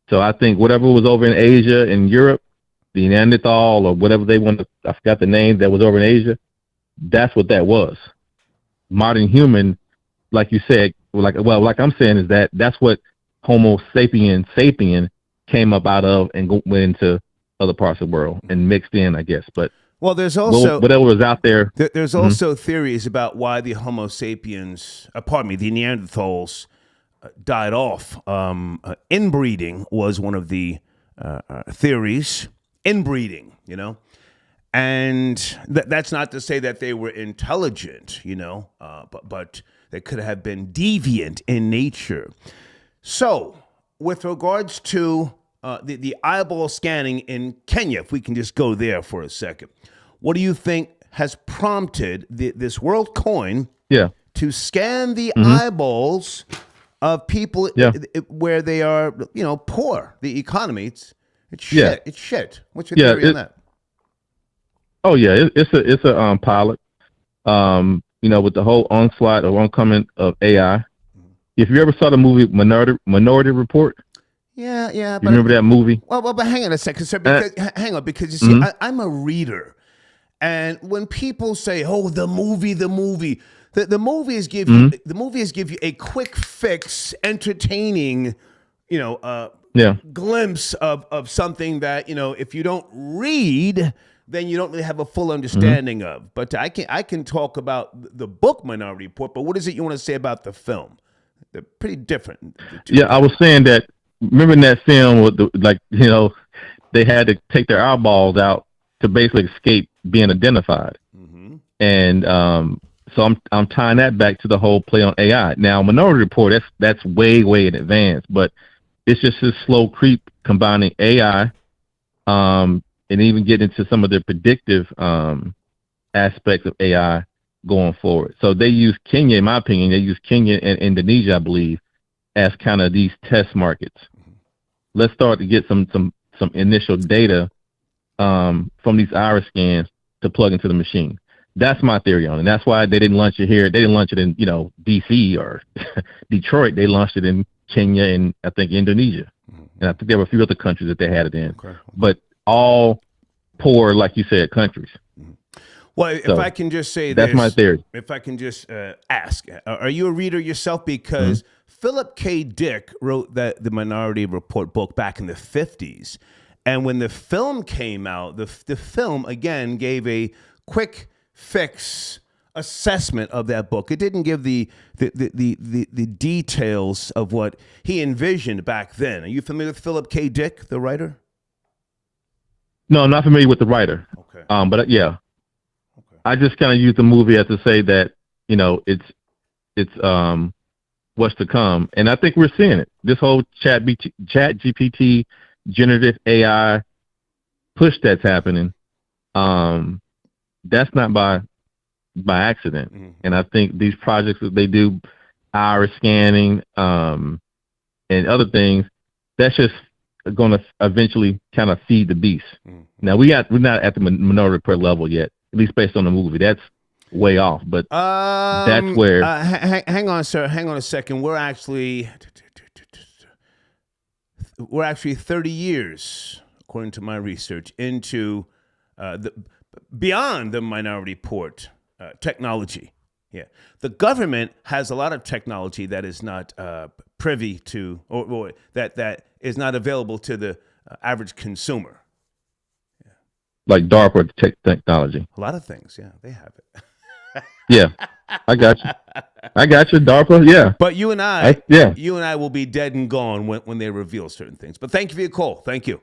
So I think whatever was over in Asia and Europe, the Neanderthal or whatever they wanted, I forgot the name, that was over in Asia, that's what that was. Modern human, like you said, like I'm saying, is that's what Homo sapien came up out of and went into other parts of the world and mixed in, I guess. But well, there's also whatever was out there. There's also theories about why the Homo sapiens, the Neanderthals, died off. Inbreeding was one of the theories. Inbreeding, and that's not to say that they were intelligent, but they could have been deviant in nature. So, with regards to the eyeball scanning in Kenya, if we can just go there for a second, what do you think has prompted this Worldcoin to scan the eyeballs of people where they are, poor? The economy, it's shit. Yeah. It's shit. What's your theory on that? Oh yeah, it's a pilot. With the whole onslaught or oncoming of AI. If you ever saw the movie Minority Report. Yeah. You remember that movie? Well, but hang on a second, sir. Because you see, I'm a reader, and when people say, "Oh, the movie," the movies give you a quick fix, entertaining, glimpse of something that if you don't read, then you don't really have a full understanding of. But I can talk about the book Minority Report. But what is it you want to say about the film? They're pretty different. Yeah, I was saying that. Remember in that film with they had to take their eyeballs out to basically escape being identified, and so I'm tying that back to the whole play on AI. Now, Minority Report, that's way in advance, but it's just this slow creep combining AI, and even getting into some of the predictive aspects of AI going forward. So they use Kenya, in my opinion, and Indonesia, I believe, as kind of these test markets. Let's start to get some initial data from these iris scans to plug into the machine. That's my theory on it. And that's why they didn't launch it here. They didn't launch it in, DC or Detroit. They launched it in Kenya and I think Indonesia. And I think there were a few other countries that they had it in. Okay. But all poor, like you said, countries. Well, if I can just say that's my theory. If I can just ask, are you a reader yourself? Because Philip K. Dick wrote the Minority Report book back in the 50s. And when the film came out, the film, again, gave a quick fix assessment of that book. It didn't give the details of what he envisioned back then. Are you familiar with Philip K. Dick, the writer? No, I'm not familiar with the writer. Okay. But yeah, Okay. I just kind of use the movie as to say that it's what's to come, and I think we're seeing it. This whole chat GPT, generative AI push that's happening. That's not by accident. Mm-hmm. And I think these projects that they do, iris scanning, and other things, that's just going to eventually kind of feed the beast. Mm-hmm. Now we're not at the Minority Report level yet, at least based on the movie. That's way off, but that's where. Hang on, sir. Hang on a second. We're actually 30 years, according to my research, into beyond the Minority Report technology. Yeah, the government has a lot of technology that is not privy to, or that is not available to the average consumer. Yeah. Like DARPA technology. A lot of things. Yeah, they have it. Yeah, I got you. DARPA. Yeah, but you and I will be dead and gone when they reveal certain things. But thank you for your call. Thank you.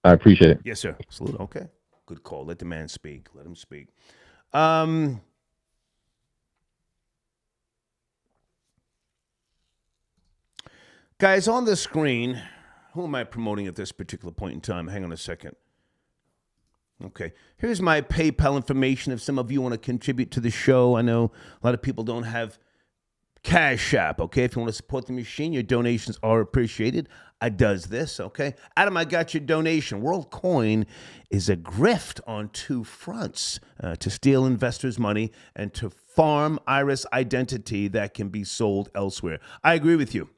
I appreciate it. Yes, sir. Salute. Okay, good call. Let the man speak. Let him speak. Guys, on the screen, who am I promoting at this particular point in time? Hang on a second. Okay, here's my PayPal information if some of you want to contribute to the show. I know a lot of people don't have Cash App, okay? If you want to support the machine, your donations are appreciated. I does this, okay? Adam, I got your donation. Worldcoin is a grift on two fronts, to steal investors' money and to farm iris identity that can be sold elsewhere. I agree with you.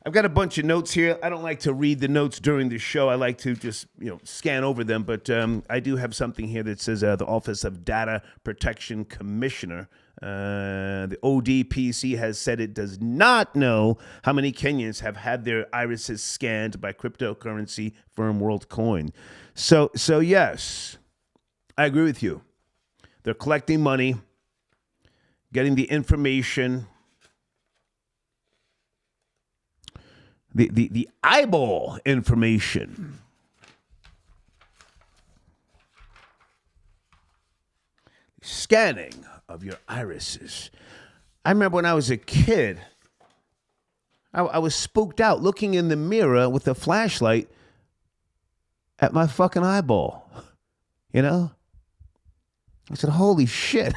I've got a bunch of notes here. I don't like to read the notes during the show. I like to just, scan over them. But I do have something here that says the Office of Data Protection Commissioner, the ODPC, has said it does not know how many Kenyans have had their irises scanned by cryptocurrency firm Worldcoin. So yes, I agree with you. They're collecting money, getting the information. The eyeball information. Scanning of your irises. I remember when I was a kid, I was spooked out looking in the mirror with a flashlight at my fucking eyeball. I said, holy shit.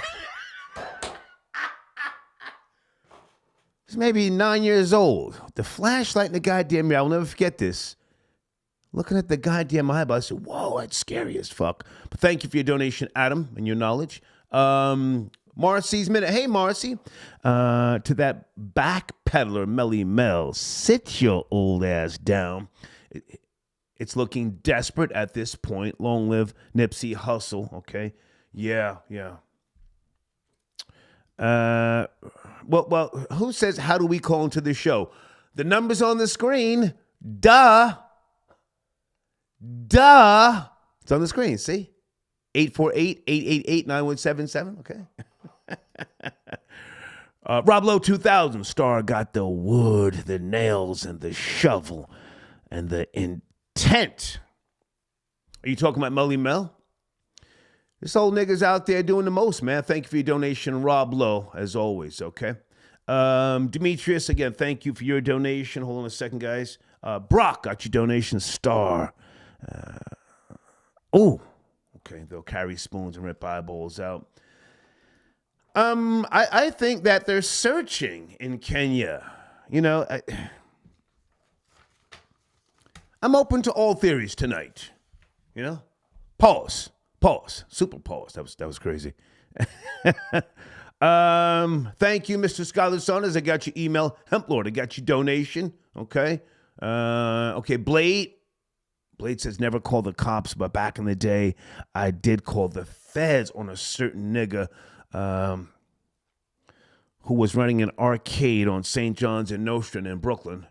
He's maybe 9 years old. The flashlight in the goddamn mirror. I'll never forget this. Looking at the goddamn eyeball, I said, whoa, that's scary as fuck. But thank you for your donation, Adam, and your knowledge. Marcy's Minute. Hey, Marcy. To that backpedaler, Melle Mel, sit your old ass down. It's looking desperate at this point. Long live Nipsey Hussle, okay? Yeah. Well, who says, how do we call into the show? The number's on the screen. Duh. It's on the screen, see? 848-888-9177, okay? Rob Lowe 2000, Star got the wood, the nails, and the shovel, and the intent. Are you talking about Melle Mel? This old nigga's out there doing the most, man. Thank you for your donation, Rob Lowe, as always, okay? Demetrius, again, thank you for your donation. Hold on a second, guys. Brock got your donation, Star. Okay, they'll carry spoons and rip eyeballs out. I think that they're searching in Kenya. I'm open to all theories tonight. Pause. Super pause. That was crazy. Thank you, Mr. Skylar Saunders. I got your email. Hemp Lord, I got your donation. Okay. Okay, Blade says never call the cops, but back in the day, I did call the feds on a certain nigga who was running an arcade on St. John's and Nostrand in Brooklyn.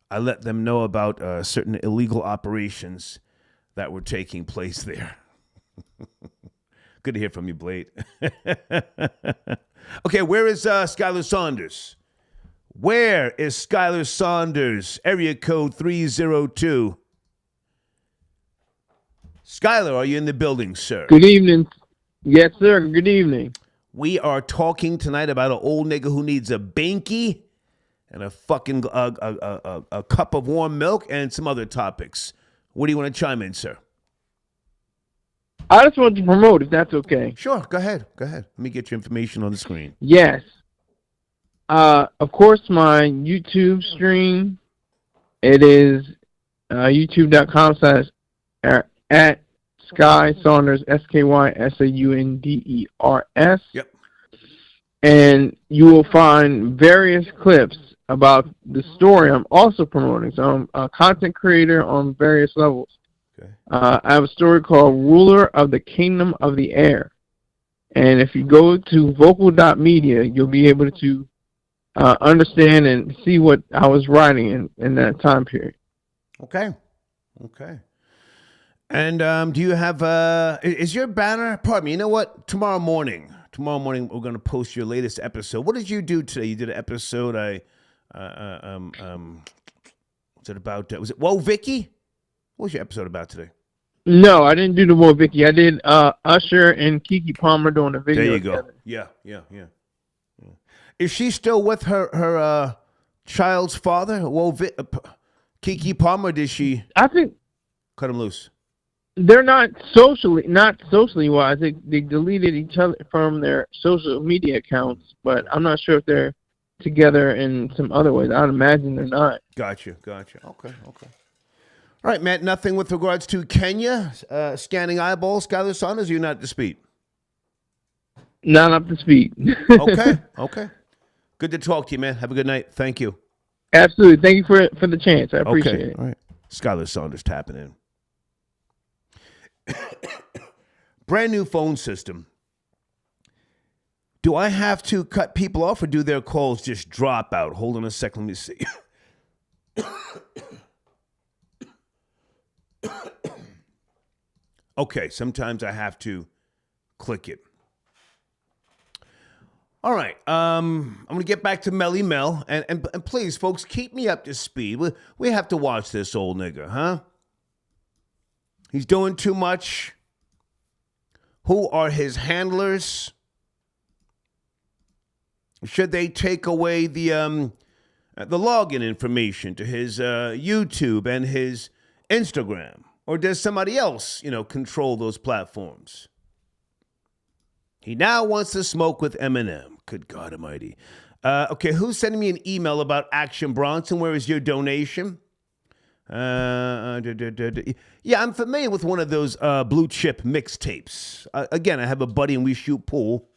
I let them know about certain illegal operations that were taking place there. Good to hear from you, Blade. Okay, where is Skylar Saunders? Where is Skylar Saunders? Area code 302. Skylar, are you in the building, sir? Good evening. Yes, sir. Good evening. We are talking tonight about an old nigga who needs a binky and a fucking a cup of warm milk and some other topics. What do you want to chime in, sir? I just want to promote, if that's okay. Sure, go ahead. Let me get your information on the screen. Yes. Of course, my YouTube stream, it is youtube.com/ at Sky Saunders, SkySaunders. Yep. And you will find various clips about the story I'm also promoting. So I'm a content creator on various levels. Okay. I have a story called Ruler of the Kingdom of the Air. And if you go to vocal.media, you'll be able to understand and see what I was writing in that time period. Okay. And do you have is your banner? Pardon me. You know what? Tomorrow morning, we're going to post your latest episode. What did you do today? You did an episode. What's it about? Was it Whoa, Vicky? What was your episode about today? No, I didn't do the Whoa, Vicky. I did Usher and Keke Palmer doing a video. There you go. Together. Yeah. Is she still with her child's father? Whoa, Keke Palmer? Did she? I think cut him loose. They're not socially wise. They deleted each other from their social media accounts, but I'm not sure if they're together in some other ways. I'd imagine they're not. Gotcha. Okay. All right, Matt, nothing with regards to Kenya scanning eyeballs, Skylar Saunders, you're not up to speed? Not up to speed. Okay. Good to talk to you, man. Have a good night. Thank you. Absolutely. Thank you for the chance. I appreciate it. All right. Skylar Saunders tapping in. Brand new phone system. Do I have to cut people off or do their calls just drop out? Hold on a second. Let me see. Okay, sometimes I have to click it. All right, I'm going to get back to Melle Mel, and please, folks, keep me up to speed. We have to watch this old nigga, huh? He's doing too much. Who are his handlers? Should they take away the login information to his YouTube and his Instagram? Or does somebody else, control those platforms? He now wants to smoke with Eminem. Good God Almighty. Okay, who's sending me an email about Action Bronson? Where is your donation? Yeah, I'm familiar with one of those blue chip mixtapes. Again, I have a buddy and we shoot pool.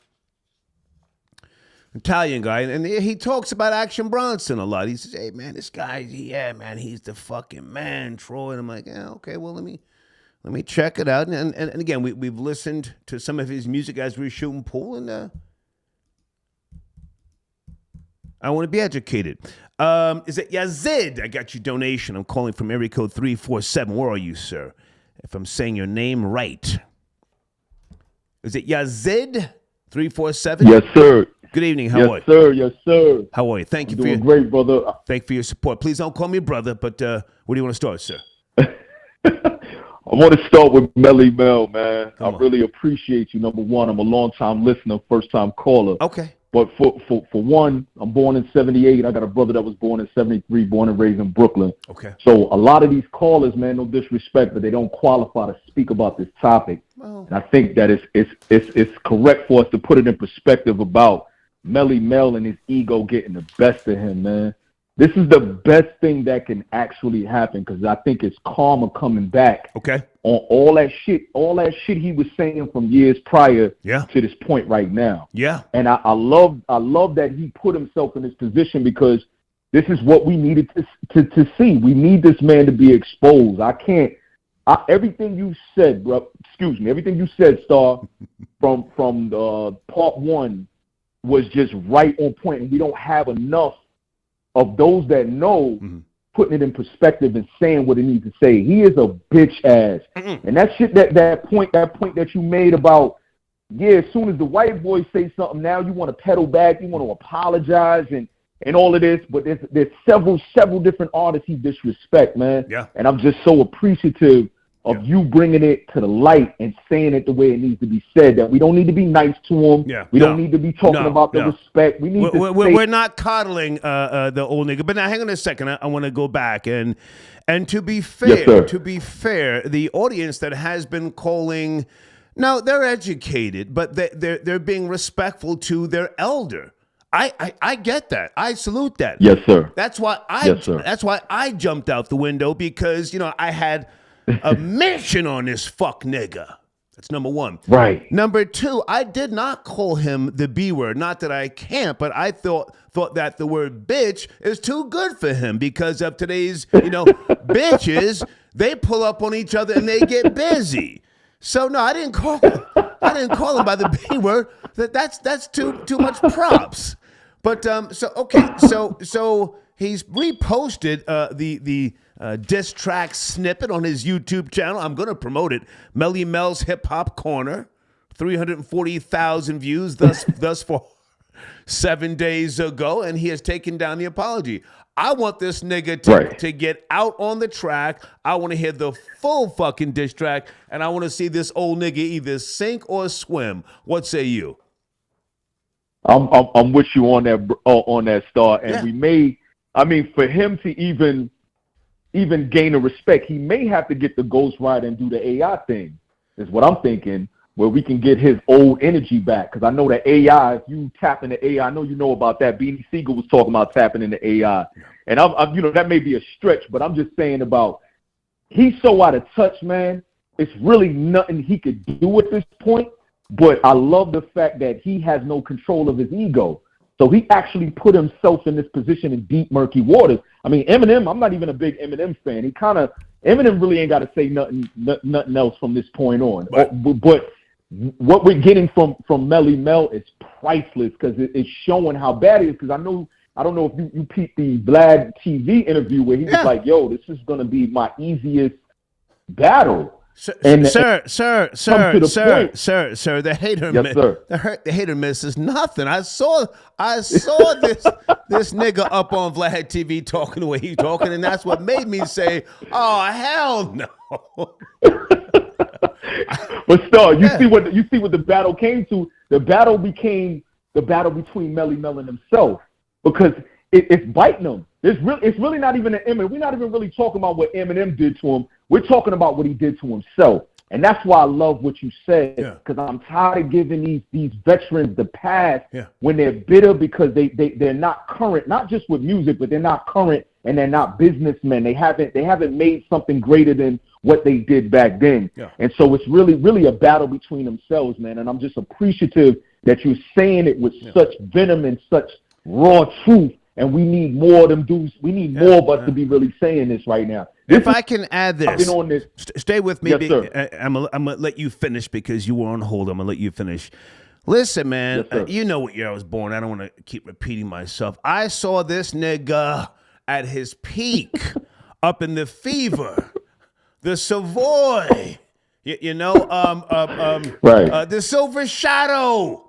Italian guy, and he talks about Action Bronson a lot. He says, hey, man, this guy, he's the fucking man, Troy. And I'm like, yeah, okay, well, let me check it out. And again, we've listened to some of his music as we were shooting pool, and I want to be educated. Is it Yazid? I got your donation. I'm calling from area code 347. Where are you, sir? If I'm saying your name right. Is it Yazid? 347? Yes, sir. Good evening. How are you? Yes, sir. How are you? Thank you for your great, brother. Thank you for your support. Please don't call me brother, but where do you want to start, sir? I want to start with Melle Mel, man. I really appreciate you. Number one, I'm a long-time listener, first-time caller. Okay. But for one, I'm born in 78. I got a brother that was born in 73, born and raised in Brooklyn. Okay. So a lot of these callers, man, no disrespect, but they don't qualify to speak about this topic. Well, and I think that it's correct for us to put it in perspective about Melle Mel and his ego getting the best of him, man. This is the best thing that can actually happen because I think it's karma coming back. Okay. On all that shit he was saying from years prior to this point right now. Yeah. And I love that he put himself in this position because this is what we needed to see. We need this man to be exposed. Everything you said, bro, everything you said, Star, from the part one was just right on point, and we don't have enough of those that know putting it in perspective and saying what it needs to say. He is a bitch ass. And that shit, that point that you made about yeah, as soon as the white boy say something, now you want to pedal back, you want to apologize and all of this. But there's several different artists he disrespect, man. Yeah. And I'm just so appreciative of you bringing it to the light and saying it the way it needs to be said, that we don't need to be nice to him. Yeah. We don't need to be talking about the respect. We need we're not coddling the old nigga. But now hang on a second. I want to go back and to be fair, the audience that has been calling, now they're educated, but they're being respectful to their elder. I get that. I salute that. Yes, sir. That's why I jumped out the window, because I had a mission on this fuck nigga. That's number one. Right. Number two, I did not call him the B word. Not that I can't, but I thought that the word bitch is too good for him because of today's, bitches. They pull up on each other and they get busy. So no, I didn't call him by the B word. That's too much props. But so he's reposted the diss track snippet on his YouTube channel. I'm going to promote it. Melle Mel's Hip Hop Corner, 340,000 views thus far 7 days ago, and he has taken down the apology. I want this nigga to get out on the track. I want to hear the full fucking diss track, and I want to see this old nigga either sink or swim. What say you? I'm with you on that Star, and we may. I mean, for him to even gain a respect, he may have to get the Ghost Rider and do the AI thing, is what I'm thinking, where we can get his old energy back. Because I know that AI, if you tap into AI, I know you know about that. Beanie Siegel was talking about tapping into AI. And I'm that may be a stretch, but I'm just saying about, he's so out of touch, man. It's really nothing he could do at this point. But I love the fact that he has no control of his ego. So he actually put himself in this position in deep, murky waters. I mean, Eminem, I'm not even a big Eminem fan. Eminem really ain't got to say nothing else from this point on. But what we're getting from Melle Mel is priceless, because it's showing how bad it is. Because I don't know if you peeped the Vlad TV interview where he was like, yo, this is going to be my easiest battle. Sir, the hater miss is nothing. I saw this nigga up on Vlad TV talking the way he's talking, and that's what made me say, "Oh hell no." But Star, you see what the battle came to. The battle became the battle between Melle Mel and himself, because it's biting him. It's really not even an Eminem. We're not even really talking about what Eminem did to him. We're talking about what he did to himself. And that's why I love what you said, because I'm tired of giving these veterans the pass when they're bitter because they're not current, not just with music, but they're not current and they're not businessmen. They haven't made something greater than what they did back then. Yeah. And so it's really a battle between themselves, man. And I'm just appreciative that you're saying it with such venom and such raw truth. And we need more of them dudes. We need more of us to be really saying this right now. If I can add this, stay with me. Yes, sir. I'm gonna let you finish because you were on hold. I'm gonna let you finish. Listen, man, you know what year I was born. I don't want to keep repeating myself. I saw this nigga at his peak, up in the Fever, the Savoy, the Silver Shadow.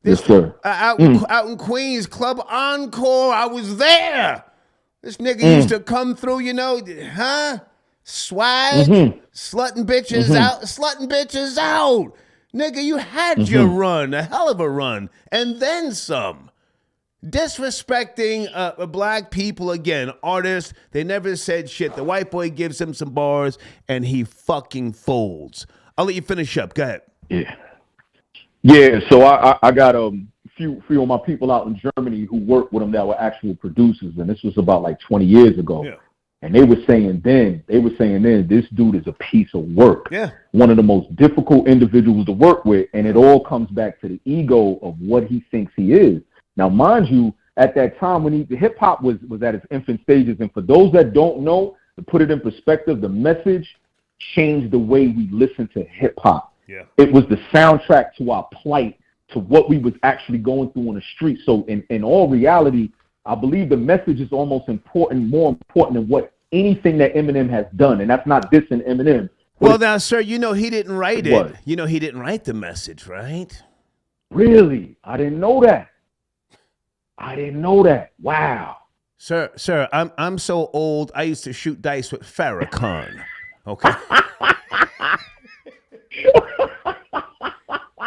Yes, sir. Out in Queens, Club Encore. I was there. This nigga used to come through, swag, slutting bitches out. Nigga, you had your run, a hell of a run, and then some. Disrespecting black people again, artists, they never said shit. The white boy gives him some bars, and he fucking folds. I'll let you finish up. Go ahead. Yeah, so I got a few of my people out in Germany who worked with him that were actual producers, and this was about like 20 years ago. Yeah. And they were saying then, this dude is a piece of work. Yeah. One of the most difficult individuals to work with, and it all comes back to the ego of what he thinks he is. Now, mind you, at that time when the hip hop was at its infant stages, and for those that don't know, to put it in perspective, the message changed the way we listen to hip hop. Yeah. It was the soundtrack to our plight, to what we was actually going through on the street. So in all reality, I believe the message is almost more important than what anything that Eminem has done. And that's not dissing Eminem. Well, now, sir, you know he didn't write it. What? You know he didn't write the message, right? Really? I didn't know that. Wow. Sir, I'm so old. I used to shoot dice with Farrakhan. Okay.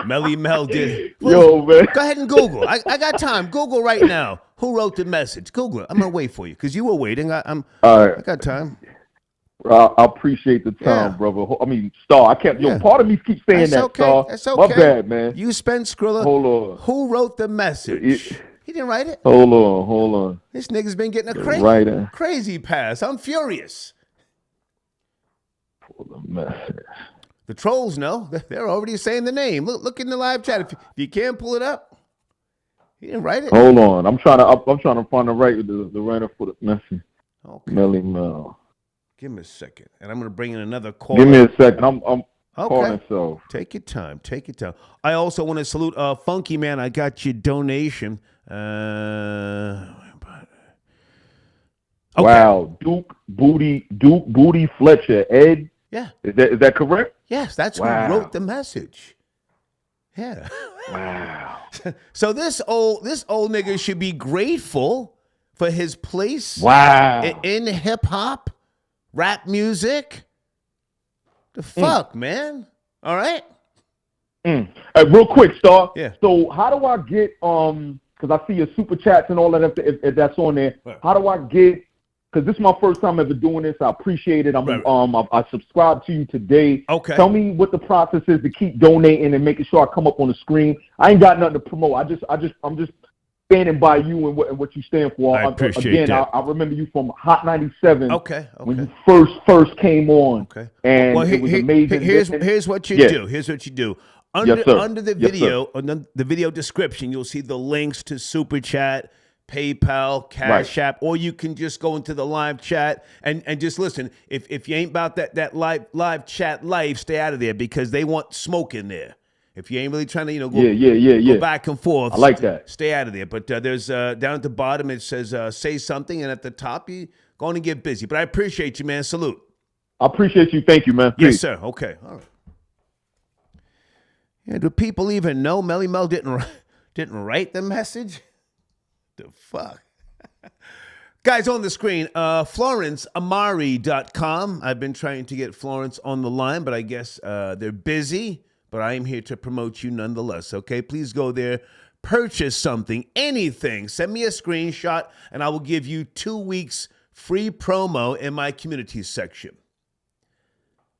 Melle Mel did. Yo, man. Go ahead and Google. I got time. Google right now. Who wrote the message? Google it. I'm gonna wait for you because you were waiting. I got time. I appreciate the time, brother. I mean, Star. I kept. Yo, part of me keeps saying That's that, okay. Star. That's okay. My bad, man. You spent Skrilla. Hold on. Who wrote the message? He didn't write it. Hold on. This nigga's been getting a crazy pass. I'm furious. For the message. The trolls know. They're already saying the name. Look in the live chat. If you can't pull it up, he didn't write it. Hold on. I'm trying to find the writer for the message. Okay. Melle Mel. Give me a second, and I'm gonna bring in another call. Give me a second. I'm okay. calling so. Take your time. I also want to salute Funky Man. I got your donation. Okay. Wow, Duke Booty Fletcher, Ed. Yeah. Is that correct? Yes, that's who wrote the message. Yeah. Wow. So this old nigga should be grateful for his place. Wow. In hip hop, rap music. The fuck, man. All right. Real quick, Star. Yeah. So how do I get because I see your super chats and all that if that's on there. Right. How do I get? Because this is my first time ever doing this. I appreciate it. I subscribed to you today. Okay. Tell me what the process is to keep donating and making sure I come up on the screen. I ain't got nothing to promote. I'm just standing by you and what you stand for. I appreciate that. I remember you from Hot 97. Okay. When you first came on. Okay. And it was amazing. Here's what you do. Here's what you do. Under the video, on the video description, you'll see the links to Super Chat, PayPal, Cash App, or you can just go into the live chat and just listen. If you ain't about that live chat life, stay out of there because they want smoke in there. If you ain't really trying to, go back and forth, I like that. Stay out of there. But there's down at the bottom it says say something, and at the top you going to get busy. But I appreciate you, man. Salute. I appreciate you. Thank you, man. Yes, sir. Okay. All right. Yeah, do people even know Melle Mel didn't write the message? The fuck? Guys on the screen, FlorenceAmari.com. I've been trying to get Florence on the line, but I guess they're busy. But I am here to promote you nonetheless, okay? Please go there, purchase something, anything. Send me a screenshot, and I will give you 2 weeks free promo in my community section.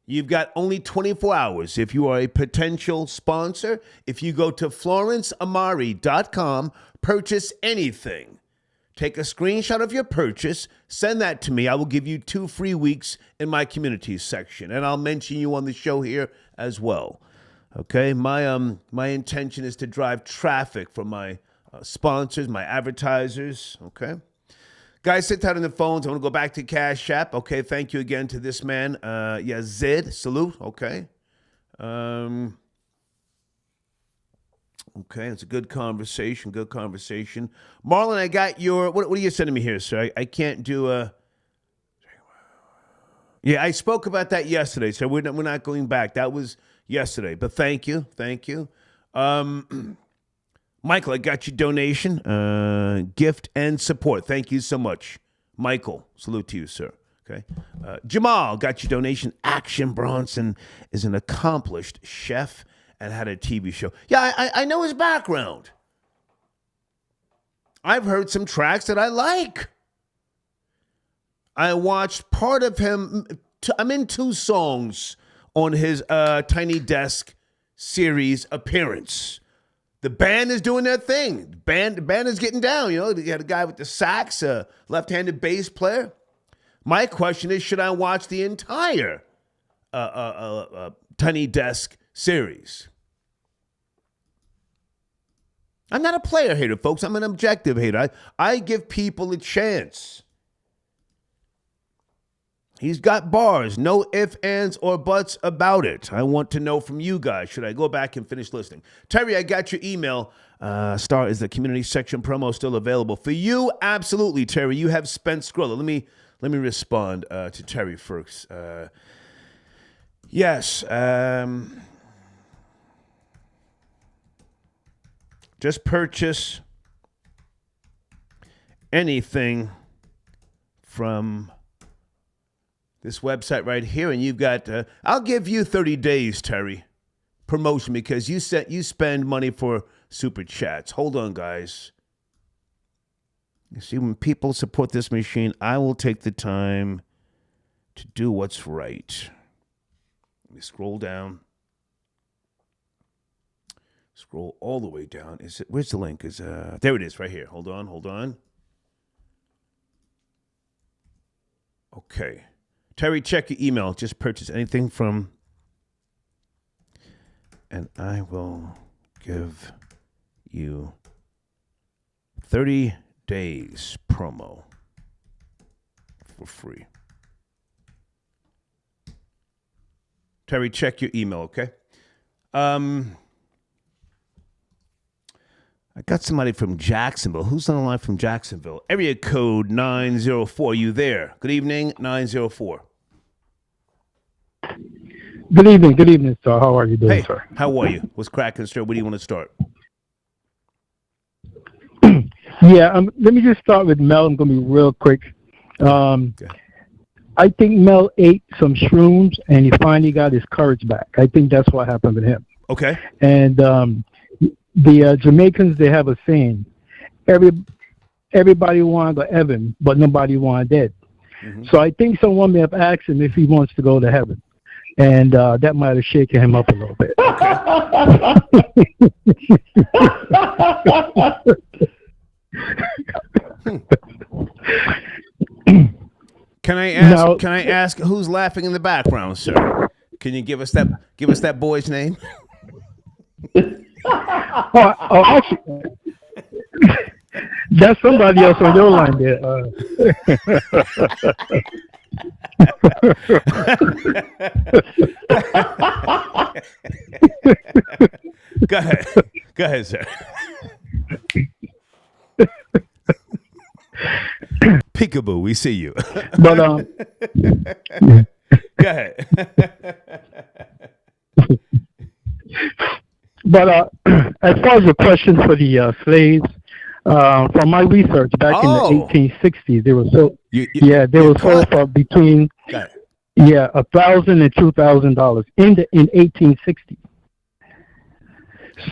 You've got only 24 hours if you are a potential sponsor. If you go to FlorenceAmari.com, purchase anything. Take a screenshot of your purchase, send that to me. I will give you 2 free weeks in my community section, and I'll mention you on the show here as well. Okay, my intention is to drive traffic for my sponsors, my advertisers. Okay. Guys, sit tight on the phones. I want to go back to Cash App. Okay, thank you again to this man. Zed, salute. Okay. Okay, it's a good conversation. Marlon, I got your, what are you sending me here, sir? I can't do yeah, I spoke about that yesterday, so we're not going back. That was yesterday, but thank you. Michael, I got your donation, gift and support. Thank you so much. Michael, salute to you, sir. Okay. Jamal, got your donation. Action Bronson is an accomplished chef and had a TV show. Yeah, I know his background. I've heard some tracks that I like. I watched part of him. I'm in 2 songs on his Tiny Desk series appearance. The band is doing their thing. The band is getting down. You got a guy with the sax, a left-handed bass player. My question is, should I watch the entire Tiny Desk series? I'm not a player hater, folks. I'm an objective hater. I give people a chance. He's got bars, no ifs, ands, or buts about it. I want to know from you guys. Should I go back and finish listening? Terry, I got your email. Star, is the community section promo still available? For you, absolutely, Terry. You have spent Skrilla. Let me respond to Terry first. Yes. Just purchase anything from this website right here, and you've got. I'll give you 30 days, Terry, promotion because you spend money for super chats. Hold on, guys. You see, when people support this machine, I will take the time to do what's right. Let me scroll down. Scroll all the way down. Where's the link? There it is, right here. Hold on. Okay. Terry, check your email. Just purchase anything from, and I will give you 30 days promo for free. Terry, check your email, okay? I got somebody from Jacksonville. Who's on the line from Jacksonville? Area code 904. You there? Good evening, 904. Good evening, sir. How are you doing, sir? How are you? What's cracking, sir? Where do you want to start? Yeah, let me just start with Mel. I'm going to be real quick. Okay. I think Mel ate some shrooms, and he finally got his courage back. I think that's what happened with him. Okay. And the Jamaicans, they have a saying, everybody wanted to go to heaven, but nobody wanted dead. Mm-hmm. So I think someone may have asked him if he wants to go to heaven. And that might have shaken him up a little bit. Can I ask who's laughing in the background, sir? Can you give us that boy's name? Actually, that's somebody else on your line there. Go ahead, sir. Peekaboo, we see you. But go ahead. But as far as the question for the slaves, from my research back in the 1860s, they were sold. They were sold for between $1,000 and $2,000 in 1860.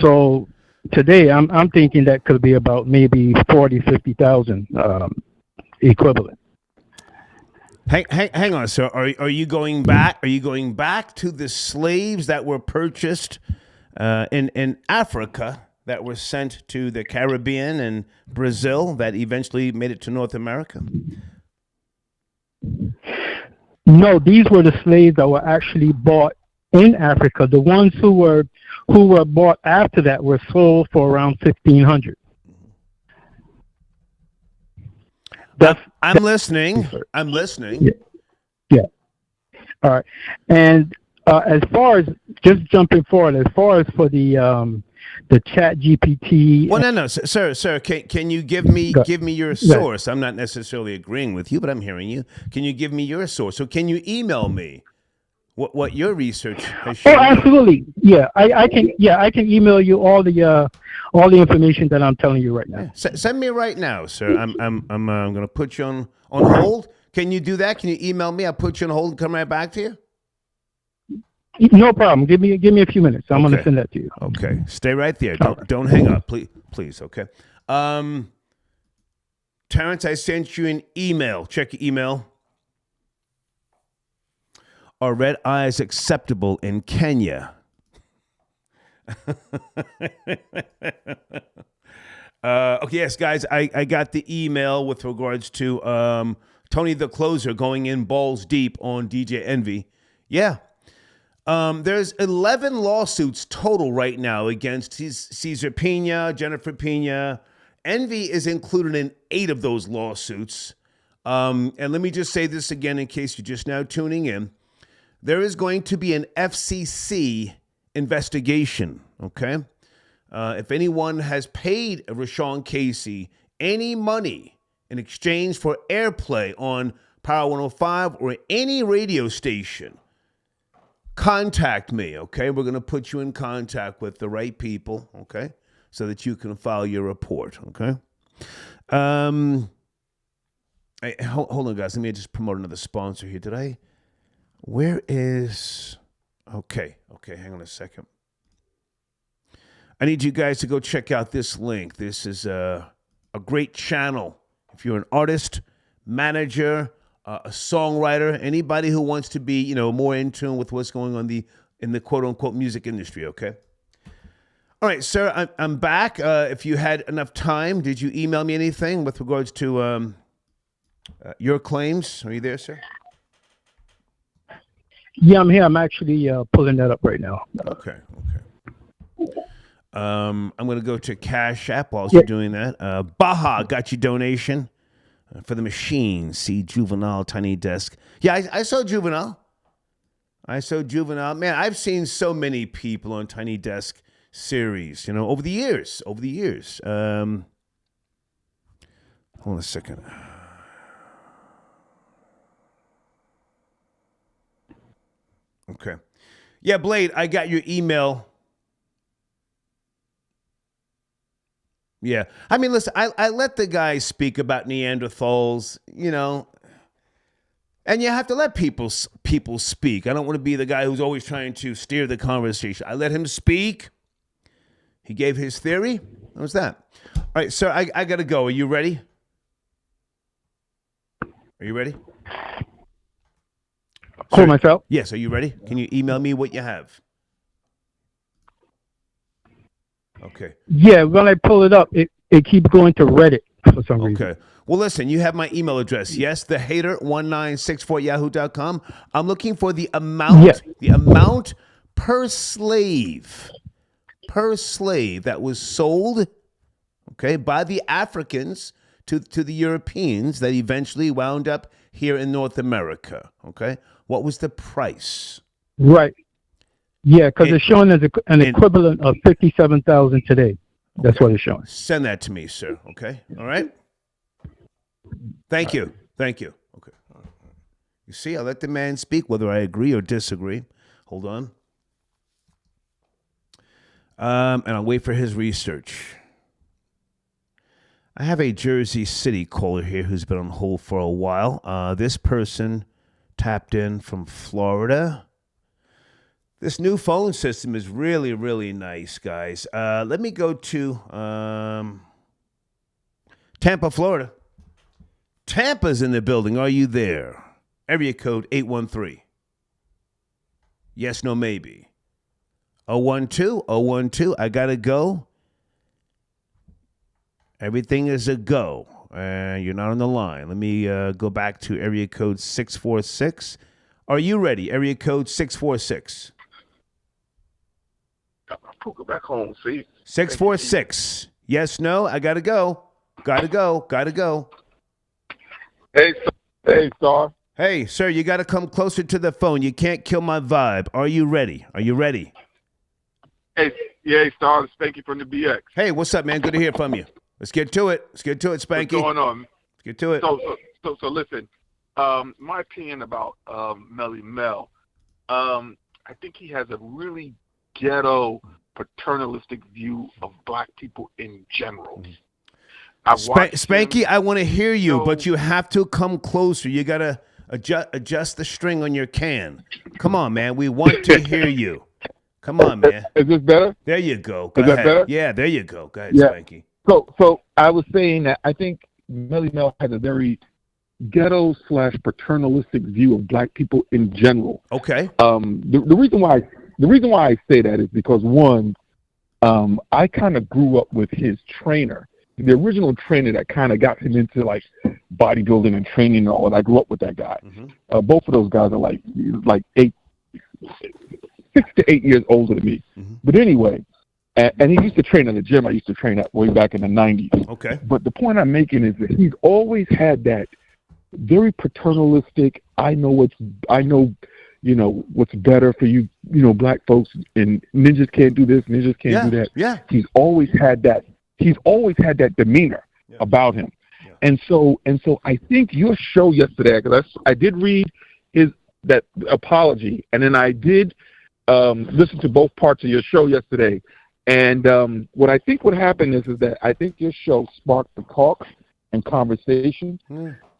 So today, I'm thinking that could be about maybe 50,000 equivalent. Hang on, sir. Are you going back? Are you going back to the slaves that were purchased in Africa, that were sent to the Caribbean and Brazil, that eventually made it to North America? No, these were the slaves that were actually bought in Africa. The ones who were bought after that were sold for around 1,500. I'm listening. I'm listening. Yeah. All right. And as far as just jumping forward, as far as for the Chat GPT. Well, no, sir. Can you give me your source? I'm not necessarily agreeing with you, but I'm hearing you. Can you give me your source? So can you email me what your research has shown? Oh, absolutely. Yeah, I can. Yeah, I can email you all the information that I'm telling you right now. Yeah. Send me right now, sir. I'm going to put you on hold. Can you do that? Can you email me? I'll put you on hold and come right back to you. No problem. Give me a few minutes. I'm going to send that to you. Okay. Stay right there. Don't hang up, please. Okay. Terrence, I sent you an email. Check your email. Are red eyes acceptable in Kenya? Okay, yes, guys, I got the email with regards to Tony the Closer going in balls deep on DJ Envy. Yeah. There's 11 lawsuits total right now against Cesar Pena, Jennifer Pena. Envy is included in 8 of those lawsuits. And let me just say this again in case you're just now tuning in. There is going to be an FCC investigation, okay? If anyone has paid Rashawn Casey any money in exchange for airplay on Power 105 or any radio station, contact me, okay? We're going to put you in contact with the right people, okay? So that you can file your report, okay? Hold on, guys. Let me just promote another sponsor here. Where is... Okay, hang on a second. I need you guys to go check out this link. This is a great channel. If you're an artist, manager, a songwriter, anybody who wants to be, more in tune with what's going on in the quote-unquote music industry, okay? All right, sir, I'm back. If you had enough time, did you email me anything with regards to your claims? Are you there, sir? Yeah, I'm here. I'm actually pulling that up right now. Okay. I'm going to go to Cash App while you're doing that. Baja got you donation for the machine. See Juvenile, Tiny Desk. Yeah, I saw Juvenile. Man, I've seen so many people on Tiny Desk series, over the years. Hold on a second. Okay. Yeah, Blade, I got your email. Yeah. I mean, listen, I let the guy speak about Neanderthals, and you have to let people speak. I don't want to be the guy who's always trying to steer the conversation. I let him speak. He gave his theory. That was that. All right, sir, I got to go. Are you ready? Call myself? Yes, are you ready? Can you email me what you have? Okay. Yeah, when I pull it up, it keeps going to Reddit for some reason. Okay. Well, listen, you have my email address. Yes, thehater1964yahoo.com. I'm looking for the amount, per slave that was sold, okay, by the Africans to the Europeans that eventually wound up here in North America, okay? What was the price? Right. Yeah, because it's showing as an equivalent of $57,000 today. That's what it's showing. Send that to me, sir. Okay. All right. Thank you. Okay. You see, I let the man speak, whether I agree or disagree. Hold on. And I'll wait for his research. I have a Jersey City caller here who's been on hold for a while. This person tapped in from Florida. This new phone system is really, really nice, guys. Let me go to Tampa, Florida. Tampa's in the building. Are you there? Area code 813. Yes, no, maybe. 012. I got to go. Everything is a go. You're not on the line. Let me go back to area code 646. Are you ready? Area code 646. I'll go back home, see? 646. Yes, no, I got to go. Got to go. Hey, Star. Hey, sir, you got to come closer to the phone. You can't kill my vibe. Are you ready? Hey, Star. Spanky from the BX. Hey, what's up, man? Good to hear from you. Let's get to it, Spanky. What's going on? Let's get to it. So listen, my opinion about Melle Mel, I think he has a really ghetto, paternalistic view of black people in general. Spanky, I want to hear you, but you have to come closer. You got to adjust the string on your can. Come on, man. We want to hear you. Come on, man. Is this better? There you go. Is that better? Yeah, there you go. Go ahead, Spanky. So I was saying that I think Melle Mel has a very ghetto/paternalistic view of black people in general. Okay. The reason why I say that is because one, I kind of grew up with his trainer, the original trainer that kind of got him into like bodybuilding and training and all that. I grew up with that guy. Mm-hmm. Both of those guys are like 6 to 8 years older than me. Mm-hmm. But anyway, and he used to train in the gym I used to train at way back in the 90s. Okay. But the point I'm making is that he's always had that very paternalistic, I know what's better for you, black folks, and ninjas can't do this, ninjas can't do that. Yeah. He's always had that demeanor about him. Yeah. And so I think your show yesterday, because I did read his that apology, and then I did listen to both parts of your show yesterday. And what I think what happened is that I think your show sparked the talk and conversation,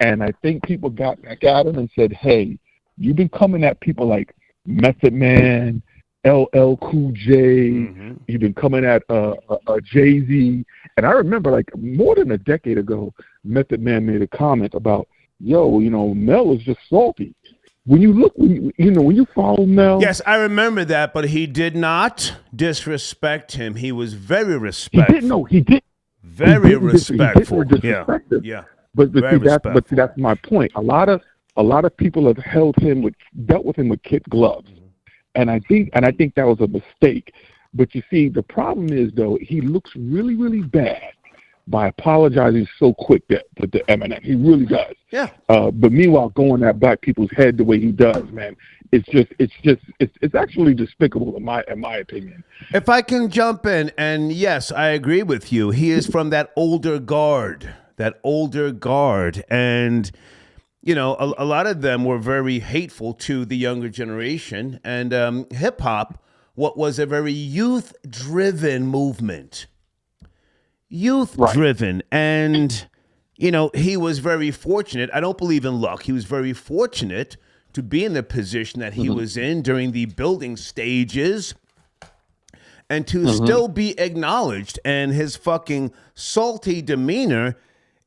and I think people got back at him and said, "Hey, you've been coming at people like Method Man, LL Cool J. You've been coming at Jay-Z." And I remember, like, more than a decade ago, Method Man made a comment about, "Yo, Mel is just salty." When you look, when you follow Mel. Yes, I remember that, but he did not disrespect him. He was very respectful. He didn't. No, he did. Very respectful. Yeah. But see, that's my point. A lot of people have dealt with him with kid gloves, and I think that was a mistake. But you see, the problem is, though, he looks really, really bad by apologizing so quick to Eminem. He really does. Yeah. But meanwhile, going at black people's head the way he does, man, it's actually despicable in my opinion. If I can jump in, and yes, I agree with you. He is from that older guard, and a lot of them were very hateful to the younger generation, and hip hop, what was a very youth-driven movement. Youth-driven, and he was very fortunate. I don't believe in luck. He was very fortunate to be in the position that he was in during the building stages, and to still be acknowledged. And his fucking salty demeanor,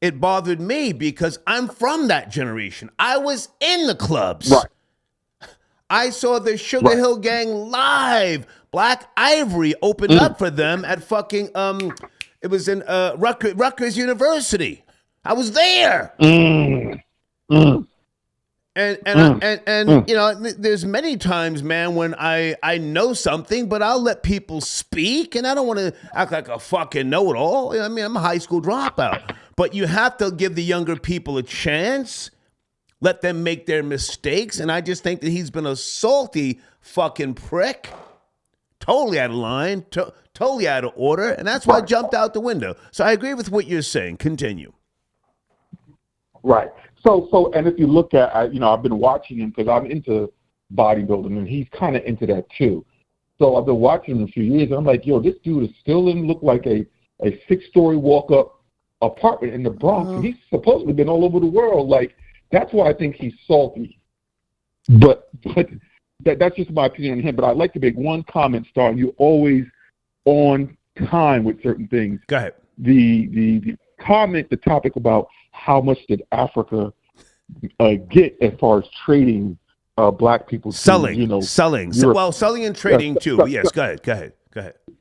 it bothered me because I'm from that generation. I was in the clubs. Right. I saw the Sugar Hill Gang live. Black Ivory opened up for them at fucking it was in Rutgers University. I was there. And there's many times, man, when I know something, but I'll let people speak, and I don't want to act like a fucking know-it-all. I mean, I'm a high school dropout. But you have to give the younger people a chance, let them make their mistakes, and I just think that he's been a salty fucking prick, totally out of line, totally out of order, and that's why I jumped out the window. So I agree with what you're saying. Continue. Right. So, and if you look at, I've been watching him because I'm into bodybuilding, and he's kind of into that too. So I've been watching him a few years, and I'm like, yo, this dude is still in look like a 6-story walk-up apartment in the Bronx, and he's supposedly been all over the world. Like, that's why I think he's salty. But that's just my opinion on him. But I'd like to make one comment, Star, and you're always on time with certain things. Go ahead. The comment, the topic about how much did Africa get as far as trading black people selling. Europe. Selling and trading too. Yes, go ahead.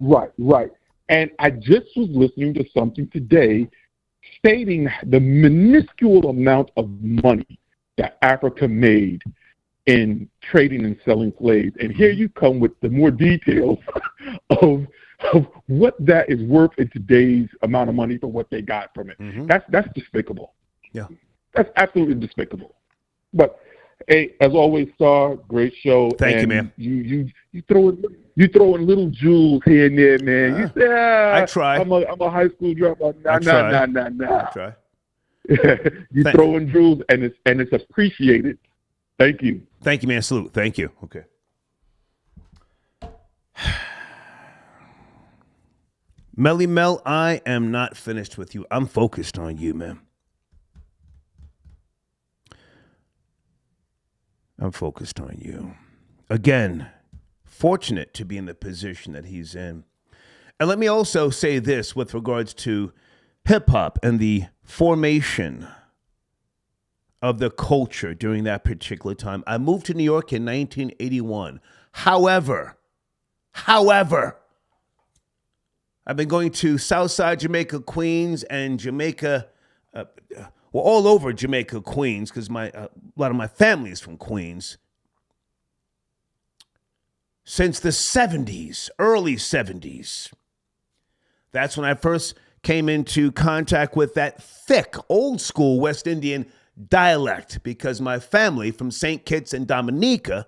Right. And I just was listening to something today stating the minuscule amount of money that Africa made in trading and selling slaves. And here you come with the more details of what that is worth in today's amount of money for what they got from it. That's despicable. Yeah. That's absolutely despicable. But hey, as always, Star, great show. Thank you, man. You throw in little jewels here and there, man. You say, I try. I'm a high school dropout. Nah. I try. You throw in jewels, and it's appreciated. Thank you. Thank you, man. Salute. Thank you. Okay. Melle Mel, I am not finished with you. I'm focused on you, man. I'm focused on you. Again, fortunate to be in the position that he's in. And let me also say this with regards to hip-hop and the formation of the culture during that particular time. I moved to New York in 1981. However, I've been going to Southside Jamaica, Queens, and Jamaica, all over Jamaica, Queens, because a lot of my family is from Queens, since the 70s, early 70s. That's when I first came into contact with that thick, old school West Indian dialect, because my family from St. Kitts and Dominica,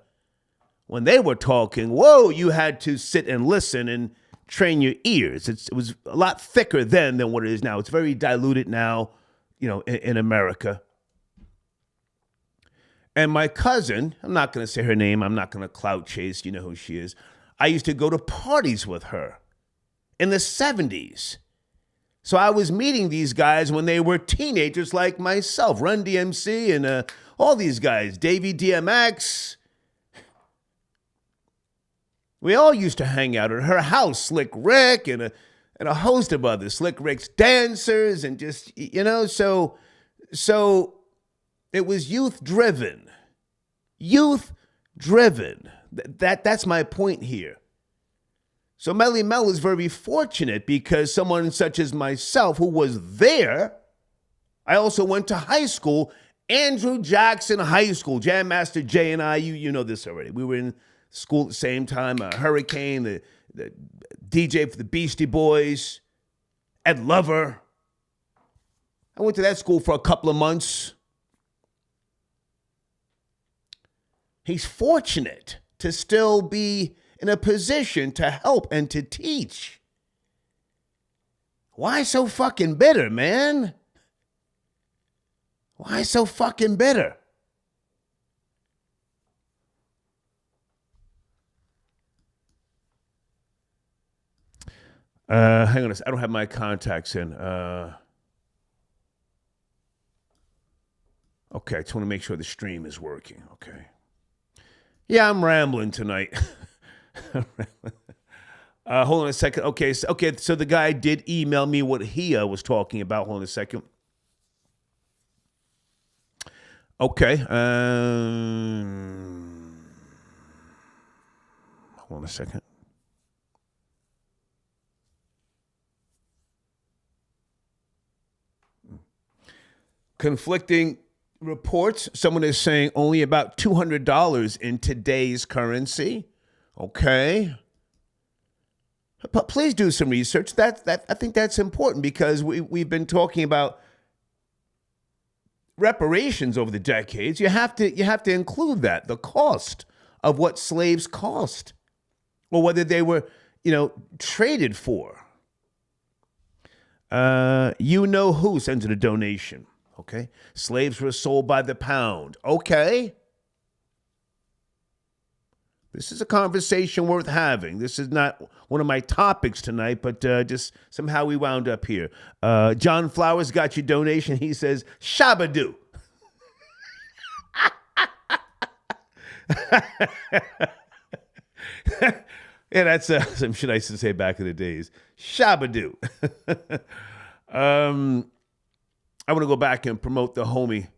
when they were talking, whoa, you had to sit and listen and train your ears. It was a lot thicker then than what it is now. It's very diluted now, in America. And my cousin, I'm not going to say her name. I'm not going to clout chase. You know who she is. I used to go to parties with her in the 70s. So I was meeting these guys when they were teenagers like myself. Run DMC and all these guys. Davey DMX. We all used to hang out at her house. Slick Rick and a host of others. Slick Rick's dancers and just, you know, so it was youth-driven. Youth-driven. That's my point here. So Melle Mel is very fortunate because someone such as myself who was there, I also went to high school, Andrew Jackson High School, Jam Master Jay and I, you know this already. We were in school at the same time, Hurricane, the DJ for the Beastie Boys, Ed Lover. I went to that school for a couple of months. He's fortunate to still be in a position to help and to teach. Why so fucking bitter, man? Why so fucking bitter? Hang on a second. I don't have my contacts in. Okay, I just want to make sure the stream is working. Okay. Yeah, I'm rambling tonight. Hold on a second. Okay, so the guy did email me what he was talking about. Hold on a second. Okay. Hold on a second. Conflicting reports. Someone is saying only about $200 in today's currency. Okay. But please do some research. That I think that's important because we've been talking about reparations over the decades. You have to include that, the cost of what slaves cost, or whether they were, traded for. You know who sends in a donation. Okay. Slaves were sold by the pound. Okay. This is a conversation worth having. This is not one of my topics tonight, but just somehow we wound up here. John Flowers got your donation. He says, Shabadoo. Yeah, that's some shit I used to say back in the days. Shabadoo. I want to go back and promote the homie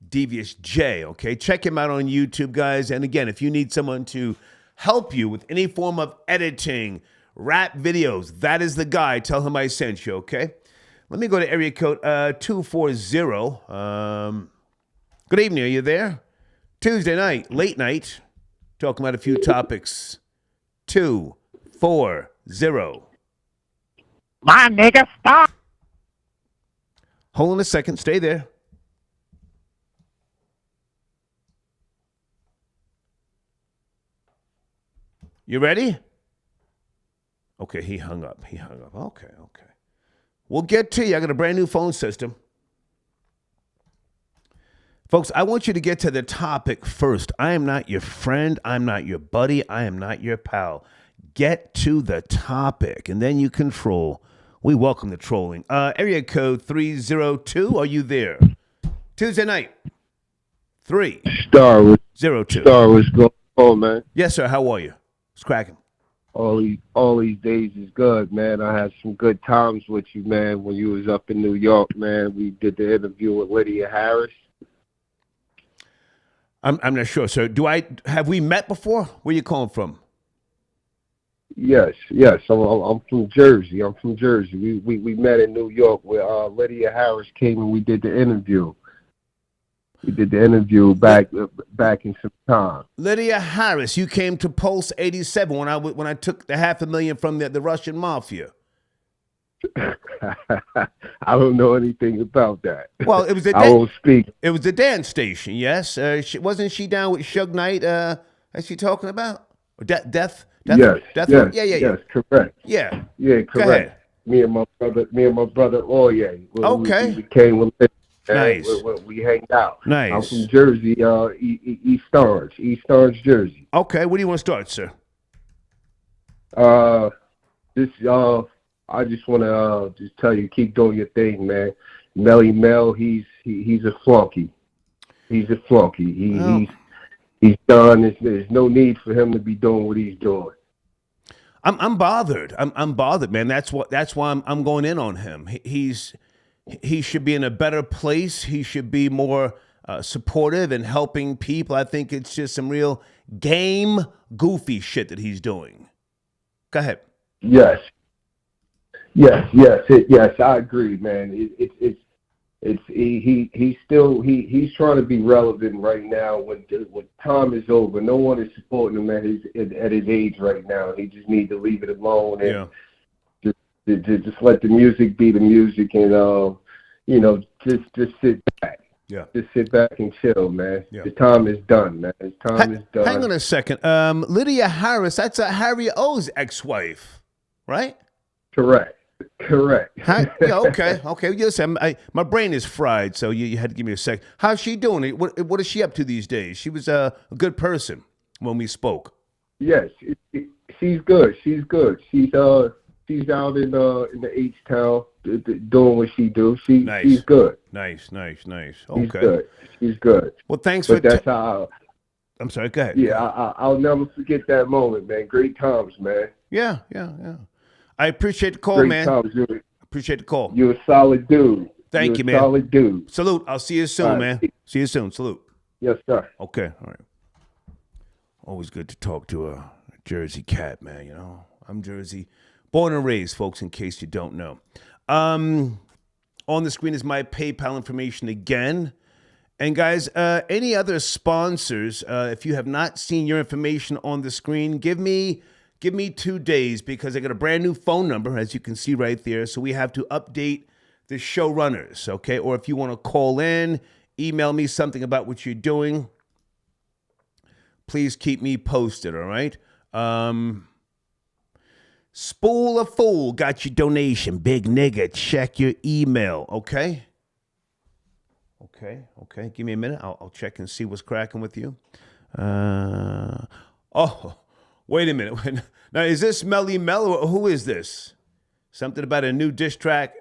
Devious J, okay? Check him out on YouTube, guys. And again, if you need someone to help you with any form of editing, rap videos, that is the guy. Tell him I sent you, okay? Let me go to area code 240. Good evening. Are you there? Tuesday night, late night, talking about a few topics. 240. My nigga, stop. Hold on a second. Stay there. You ready? Okay, he hung up. Okay. We'll get to you. I got a brand new phone system. Folks, I want you to get to the topic first. I am not your friend. I'm not your buddy. I am not your pal. Get to the topic, and then you control. We welcome the trolling. Area code 302. Are you there? Tuesday night. 302. Star, what's going on, man? Yes, sir. How are you? It's cracking. All these days is good, man. I had some good times with you, man. When you was up in New York, man, we did the interview with Lydia Harris. I'm not sure, sir. Have we met before? Where you calling from? Yes. I'm from Jersey. We met in New York where Lydia Harris came and we did the interview. We did the interview back in some time. Lydia Harris, you came to Pulse 87 when I took the $500,000 from the Russian mafia. I don't know anything about that. Well, it was I won't speak. It was the dance station, yes. Wasn't she down with Suge Knight? Is she talking about Death? Yes. Yeah. Yes, correct. Yeah. Yeah, correct. Me and my brother Oye. Okay. We came with man. Nice. We hang out. Nice. I'm from Jersey, East Orange, Jersey. Okay, where do you want to start, sir? I just want to just tell you, keep doing your thing, man. Melle Mel, he's a flunky. He's a flunky. He's done. There's no need for him to be doing what he's doing. I'm bothered. I'm bothered, man. That's why I'm going in on him. He should be in a better place. He should be more supportive and helping people. I think it's just some real game goofy shit that he's doing. Go ahead. Yes. I agree, man. He's trying to be relevant right now. When time is over, no one is supporting him at his age right now. He just needs to leave it alone and just let the music be the music, and just sit back. Yeah. Just sit back and chill, man. Yeah. The time is done, man. His time is done. Hang on a second. Lydia Harris, that's Harry O's ex-wife, right? Correct. Yeah, okay. Yes, my brain is fried, so you had to give me a sec. How's she doing? What is she up to these days? She was a good person when we spoke. Yes, she's good. She's out in the H-Town doing what she do. She's good. Nice. Okay. She's good. Well, thanks but for. That's how. I'm sorry. Go ahead. Yeah, I'll never forget that moment, man. Great times, man. Yeah. I appreciate the call, Great man. times. Appreciate the call. You're a solid dude. Thank you, man. Solid dude. Salute. I'll see you soon, man. See you soon. Salute. Yes, sir. Okay. All right. Always good to talk to a Jersey cat, man. I'm Jersey, born and raised, folks. In case you don't know. On the screen is my PayPal information again. And guys, any other sponsors, if you have not seen your information on the screen, give me 2 days, because I got a brand new phone number, as you can see right there. So we have to update the showrunners, okay? Or if you want to call in, email me something about what you're doing, please keep me posted, all right? Spool a Fool got your donation. Big nigga, check your email, okay? Okay. Give me a minute. I'll check and see what's cracking with you. Wait a minute. Now, is this Melle Mel, or who is this? Something about a new diss track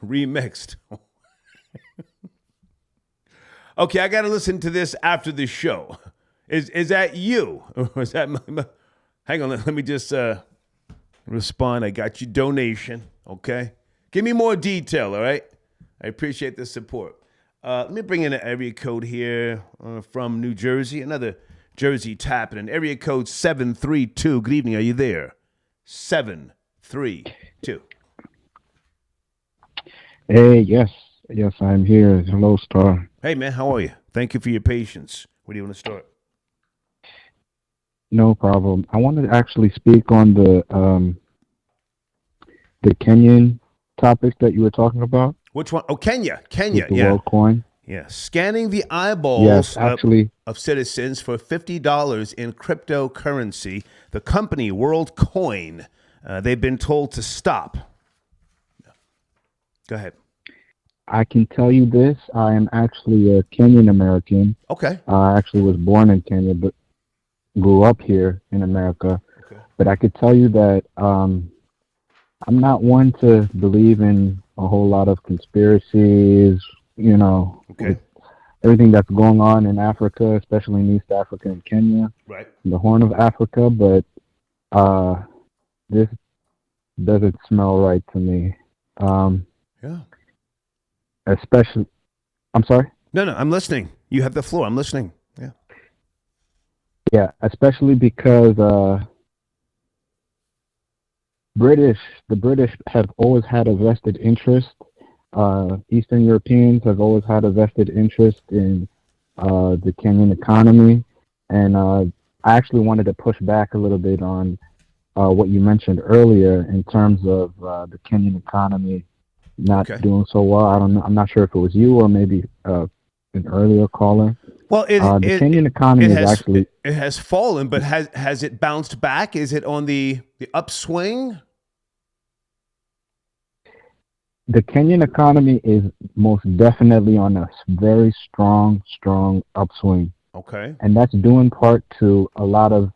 remixed. Okay, I got to listen to this after the show. Is that you? Or is that hang on, let me just respond. I got your donation, okay? Give me more detail, all right? I appreciate the support. Let me bring in an area code here from New Jersey, another Jersey tapping in. Area code 732. Good evening. Are you there? 732. Hey, yes, I'm here. Hello, Star. Hey, man, how are you? Thank you for your patience. Where do you want to start? No problem. I wanted to actually speak on the Kenyan topic that you were talking about. Which one? Oh, Kenya. The Yeah. Worldcoin. Yeah. Scanning the eyeballs actually, of citizens for $50 in cryptocurrency. The company Worldcoin, they've been told to stop. Go ahead. I can tell you this. I am actually a Kenyan American. Okay. I actually was born in Kenya, but grew up here in America. Okay. But I could tell you that I'm not one to believe in a whole lot of conspiracies, Okay. everything that's going on in Africa, especially in East Africa and Kenya, Right. the Horn of Africa, but this doesn't smell right to me. Yeah. Especially, I'm sorry? No, I'm listening. You have the floor. I'm listening. Yeah. Yeah, especially because the British have always had a vested interest. Eastern Europeans have always had a vested interest in the Kenyan economy. And I actually wanted to push back a little bit on what you mentioned earlier in terms of the Kenyan economy not doing so well. I don't know. I'm not sure if it was you or maybe an earlier caller. Well, the Kenyan economy it has fallen, but has it bounced back? Is it on the upswing? the Kenyan economy is most definitely on a very strong upswing. Okay. And that's due in part to a lot of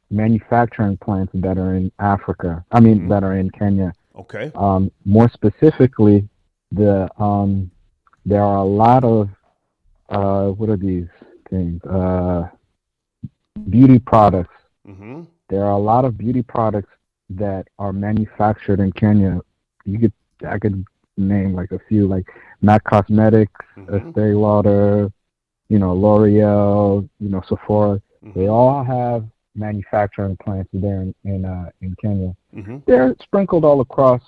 manufacturing plants that are in Africa. I mean, that are in Kenya. Okay. More specifically, there are a lot of what are these things? Beauty products. Mm-hmm. There are a lot of beauty products that are manufactured in Kenya. I could name like a few, like MAC Cosmetics, Estee Lauder, L'Oreal, Sephora. They all have manufacturing plants there in Kenya. They're sprinkled all across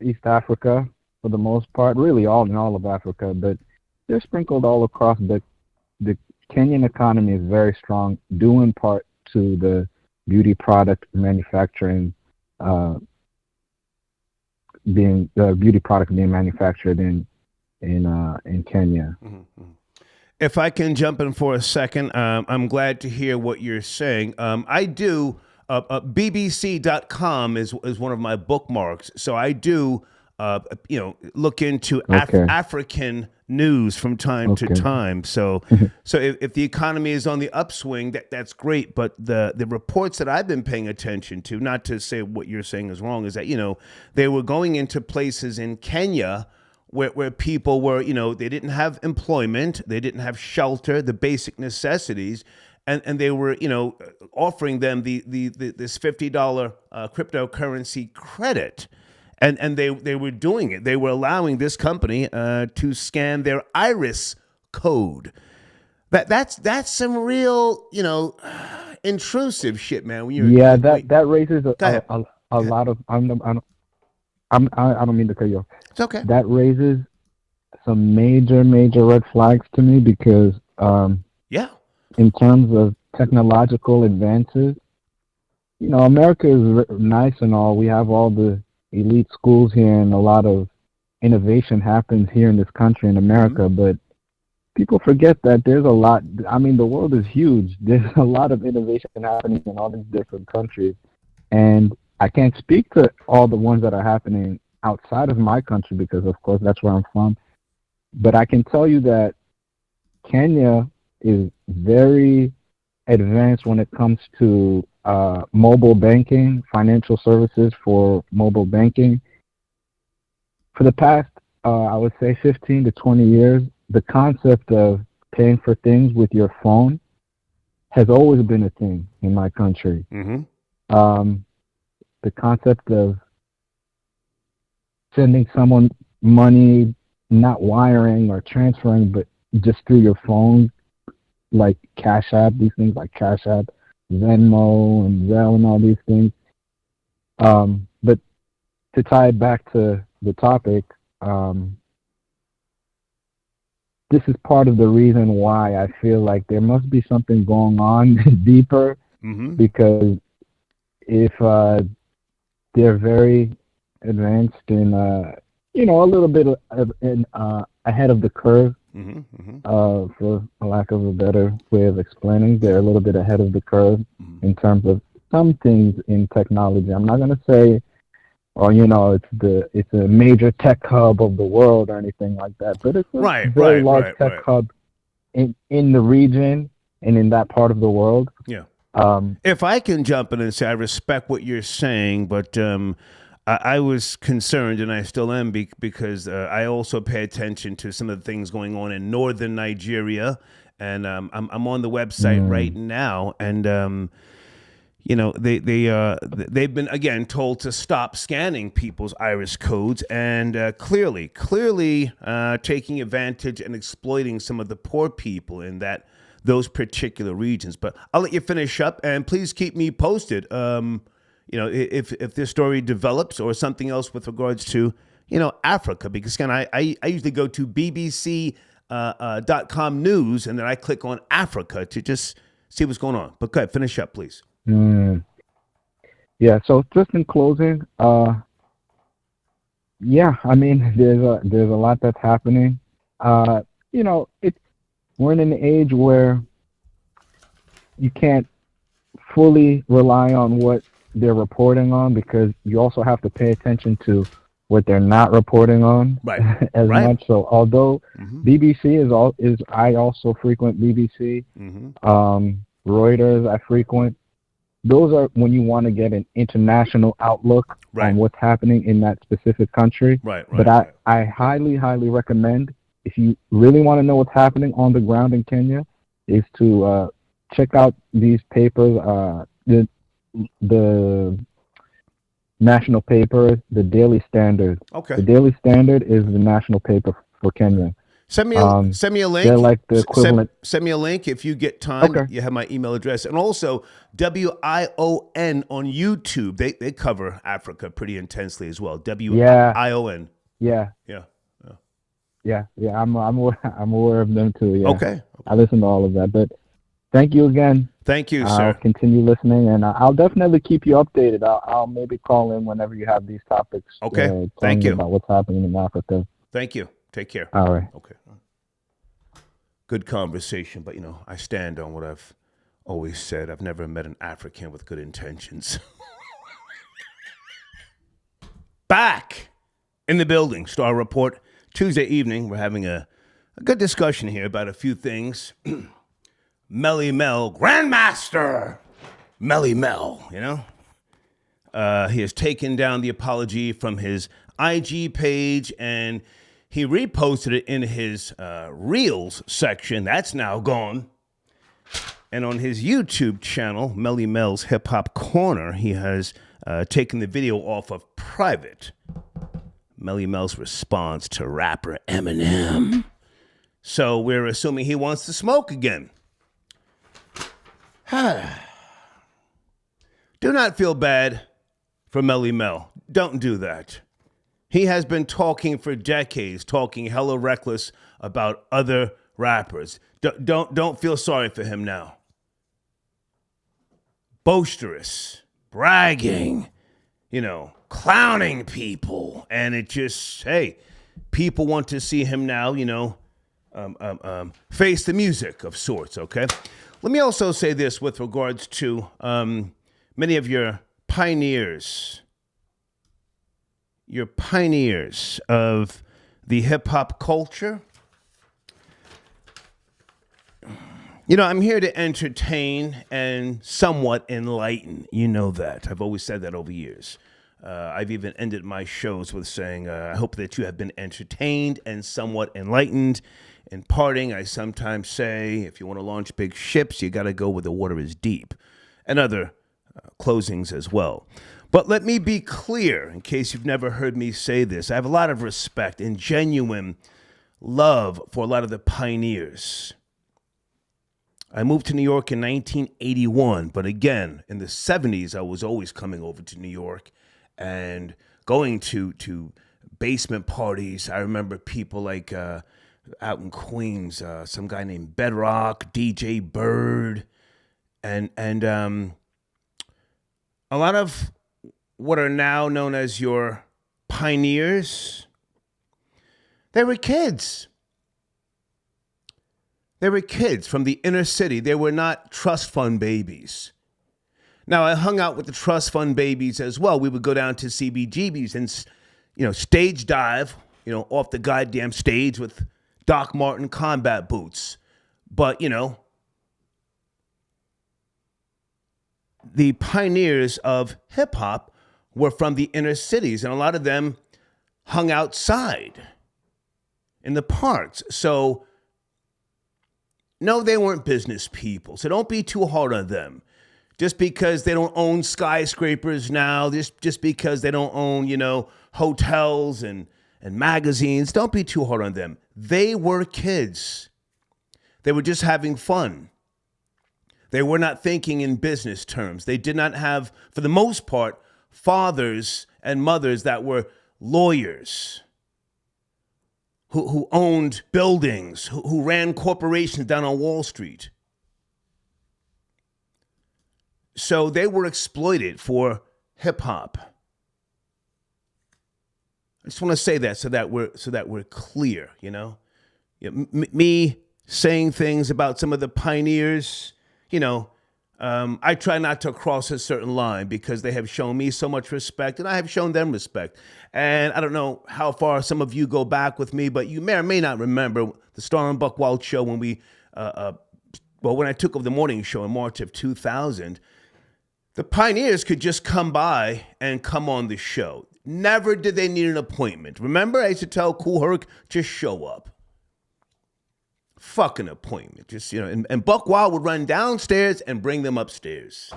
East Africa for the most part, really all of Africa, but they're sprinkled all across. The Kenyan economy is very strong, due in part to the beauty product manufacturing being manufactured in Kenya. If I can jump in for a second, I'm glad to hear what you're saying. I do. BBC.com is one of my bookmarks, so I do look into African news from time to time. So if the economy is on the upswing, that's great. But the reports that I've been paying attention to, not to say what you're saying is wrong, is that they were going into places in Kenya where people were, they didn't have employment, they didn't have shelter, the basic necessities. And they were, offering them this $50 cryptocurrency credit, and they were doing it. They were allowing this company to scan their iris code. That's some real, intrusive shit, man. That raises a lot of. I don't mean to cut you off. It's okay. That raises some major red flags to me because in terms of technological advances, America is nice and all. We have all the elite schools here, and a lot of innovation happens here in this country in America. But people forget that there's a lot. I mean, the world is huge. There's a lot of innovation happening in all these different countries, and I can't speak to all the ones that are happening outside of my country because, of course, that's where I'm from. But I can tell you that Kenya is very advanced when it comes to mobile banking, financial services for mobile banking. For the past, I would say 15 to 20 years, the concept of paying for things with your phone has always been a thing in my country. The concept of sending someone money, not wiring or transferring, but just through your phone, like Cash App, these things like Cash App, Venmo, and Zelle, and all these things. But to tie it back to the topic, this is part of the reason why I feel like there must be something going on deeper, because if they're very advanced in, a little bit ahead of the curve, for lack of a better way of explaining, they're a little bit ahead of the curve in terms of some things in technology. I'm not going to say, it's a major tech hub of the world or anything like that, but it's a very large tech hub in the region and in that part of the world. Yeah. If I can jump in and say I respect what you're saying, but I was concerned, and I still am, because I also pay attention to some of the things going on in northern Nigeria, and I'm on the website right now, and they've been again told to stop scanning people's iris codes, and clearly taking advantage and exploiting some of the poor people in those particular regions. But I'll let you finish up, and please keep me posted. If this story develops or something else with regards to, Africa, because again, I usually go to BBC.com news, and then I click on Africa to just see what's going on. But go ahead, finish up, please. Yeah. So just in closing, I mean, there's a lot that's happening. We're in an age where you can't fully rely on what they're reporting on, because you also have to pay attention to what they're not reporting on as much. So although BBC I also frequent BBC, Reuters I frequent. Those are when you want to get an international outlook on what's happening in that specific country. But I highly, highly recommend, if you really want to know what's happening on the ground in Kenya, is to check out these papers, the national paper, the Daily Standard. Okay. The Daily Standard is the national paper for Kenya. Send me a link. They're like the equivalent. Send me a link if you get time. Okay. You have my email address. And also WION on YouTube. They cover Africa pretty intensely as well. WION. Yeah. I'm aware of them too. Yeah. Okay. I listen to all of that. But thank you again. Thank you, I'll sir. continue listening, and I'll definitely keep you updated. I'll maybe call in whenever you have these topics. Okay. Thank you. About what's happening in Africa. Thank you. Take care. All right. Okay. Good conversation, but I stand on what I've always said. I've never met an African with good intentions. Back in the building, Star Report. Tuesday evening, we're having a good discussion here about a few things. Melle Mel, Grandmaster Melle Mel, he has taken down the apology from his IG page, and he reposted it in his Reels section. That's now gone. And on his YouTube channel, Melle Mel's Hip Hop Corner, he has taken the video off of private. Melle Mel's response to rapper Eminem. So we're assuming he wants to smoke again. Do not feel bad for Melle Mel. Don't do that. He has been talking for decades, talking hella reckless about other rappers. Don't feel sorry for him now. Boisterous, bragging, clowning people. And it just, people want to see him now, face the music of sorts, okay? Let me also say this with regards to many of your pioneers of the hip-hop culture. I'm here to entertain and somewhat enlighten. You know that. I've always said that over years. I've even ended my shows with saying, I hope that you have been entertained and somewhat enlightened. In parting, I sometimes say, if you want to launch big ships, you got to go where the water is deep. And other closings as well. But let me be clear, in case you've never heard me say this. I have a lot of respect and genuine love for a lot of the pioneers. I moved to New York in 1981, but again, in the 70s, I was always coming over to New York and going to basement parties. I remember people like out in Queens, some guy named Bedrock, DJ Bird, and a lot of what are now known as your pioneers, they were kids. They were kids from the inner city. They were not trust fund babies. Now, I hung out with the trust fund babies as well. We would go down to CBGBs and, stage dive, off the goddamn stage with Doc Marten combat boots. But, the pioneers of hip hop were from the inner cities, and a lot of them hung outside in the parks. So, no, they weren't business people. So don't be too hard on them. Just because they don't own skyscrapers now, just because they don't own, hotels and magazines, don't be too hard on them. They were kids. They were just having fun. They were not thinking in business terms. They did not have, for the most part, fathers and mothers that were lawyers, who owned buildings, who ran corporations down on Wall Street. So they were exploited for hip hop. I just want to say that so that we're clear, me saying things about some of the pioneers, I try not to cross a certain line because they have shown me so much respect and I have shown them respect. And I don't know how far some of you go back with me, but you may or may not remember the Star and Buck Wild show when we, when I took over the morning show in March of 2000. The pioneers could just come by and come on the show. Never did they need an appointment. Remember, I used to tell Kool Herc, just show up. Fucking appointment. Just, and Buck Wild would run downstairs and bring them upstairs.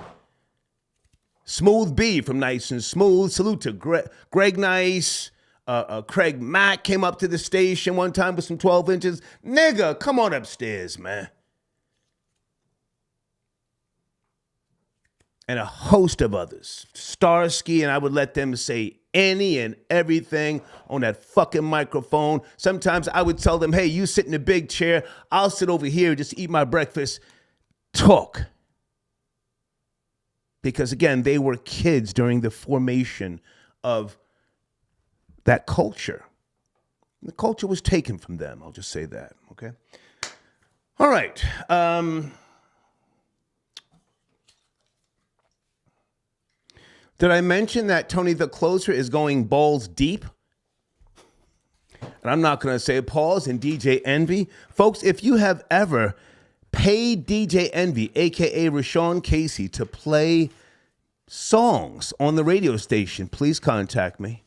Smooth B from Nice and Smooth. Salute to Greg Nice. Craig Mack came up to the station one time with some 12 inches. Nigga, come on upstairs, man. And a host of others. Starsky, and I would let them say any and everything on that fucking microphone. Sometimes I would tell them, hey, you sit in the big chair. I'll sit over here, just eat my breakfast. Talk. Because again, they were kids during the formation of that culture. The culture was taken from them. I'll just say that, okay? All right. Did I mention that Tony the Closer is going balls deep? And I'm not going to say pause and DJ Envy. Folks, if you have ever paid DJ Envy, a.k.a. Rashawn Casey, to play songs on the radio station, please contact me.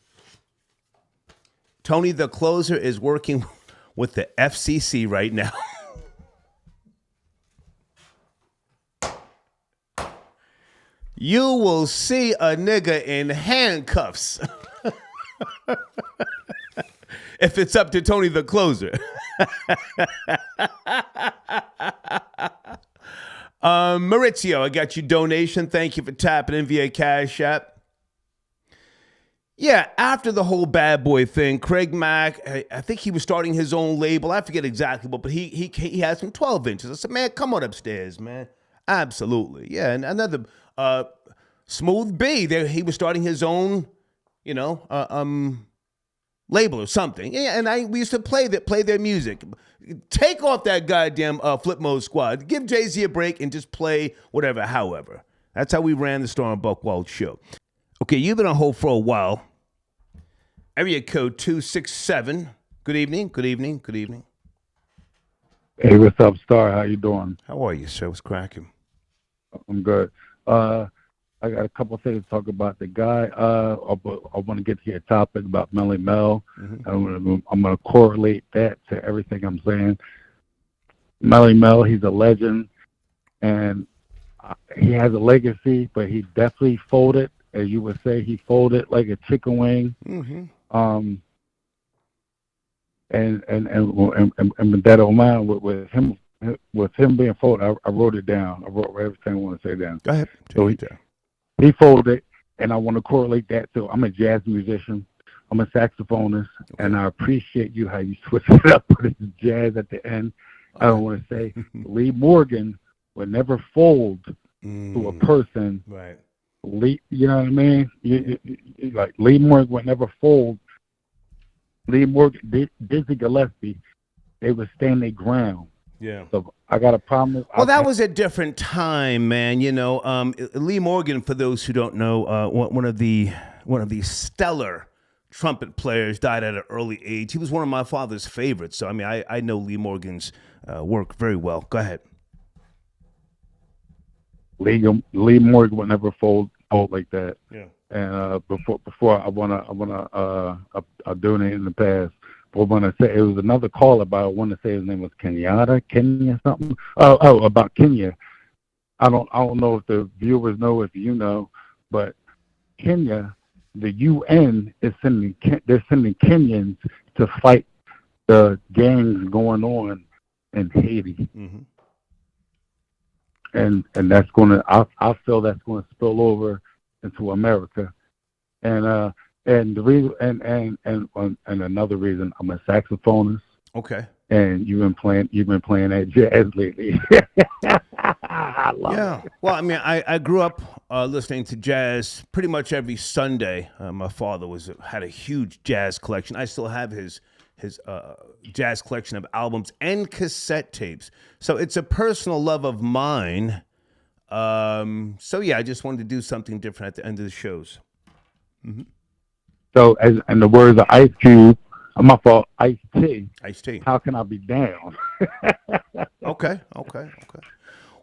Tony the Closer is working with the FCC right now. You will see a nigga in handcuffs if it's up to Tony the Closer. Maurizio, I got your donation. Thank you for tapping in via Cash App. Yeah, after the whole Bad Boy thing, Craig Mack, I think he was starting his own label. I forget exactly what, but he had some 12 inches. I said, man, come on upstairs, man. Absolutely. Yeah, and another... Smooth B, he was starting his own, label or something. Yeah, and we used to play their music. Take off that goddamn Flip Mode Squad. Give Jay-Z a break and just play whatever, however. That's how we ran the Star and Buck Wild show. Okay, you've been on hold for a while. Area code 267. Good evening, good evening, good evening. Hey, what's up, Star? How you doing? How are you, sir? What's cracking? I'm good. I got a couple of things to talk about. The guy, I want to get to your topic about Melle Mel. Mm-hmm. I'm going to correlate that to everything I'm saying. Melle Mel, he's a legend, and he has a legacy, but he definitely folded, as you would say, he folded like a chicken wing. Mm-hmm. And with that on mind, with him being folded, I wrote it down. I wrote everything I want to say down. Go ahead. So he folded, and I want to correlate that to, I'm a jazz musician. I'm a saxophonist, and I appreciate you how you switch it up with jazz at the end. I don't want to say Lee Morgan would never fold to a person. Right. Lee, you know what I mean? Like Lee Morgan would never fold. Lee Morgan, Dizzy Gillespie, they would stand their ground. Yeah. So I got a problem. Well, that was a different time, man. Lee Morgan, for those who don't know, one of the stellar trumpet players, died at an early age. He was one of my father's favorites. So, I mean, I know Lee Morgan's work very well. Go ahead. Lee Morgan would never fold like that. Yeah. And before I donate in the past. But when I say it was another call about, I want to say his name was Kenya something. About Kenya. I don't know if the viewers know, if you know, but Kenya, the UN is sending Kenyans to fight the gangs going on in Haiti. Mm-hmm. And that's I feel that's gonna spill over into America. And the reason, and another reason, I'm a saxophonist. Okay. And you've been playing that jazz lately. I love it. Well, I mean, I grew up listening to jazz pretty much every Sunday. My father had a huge jazz collection. I still have his jazz collection of albums and cassette tapes. So it's a personal love of mine. So yeah, I just wanted to do something different at the end of the shows. Mm-hmm. So, as in the words of Ice Cube, my fault, Ice T. Ice T. How can I be down? Okay.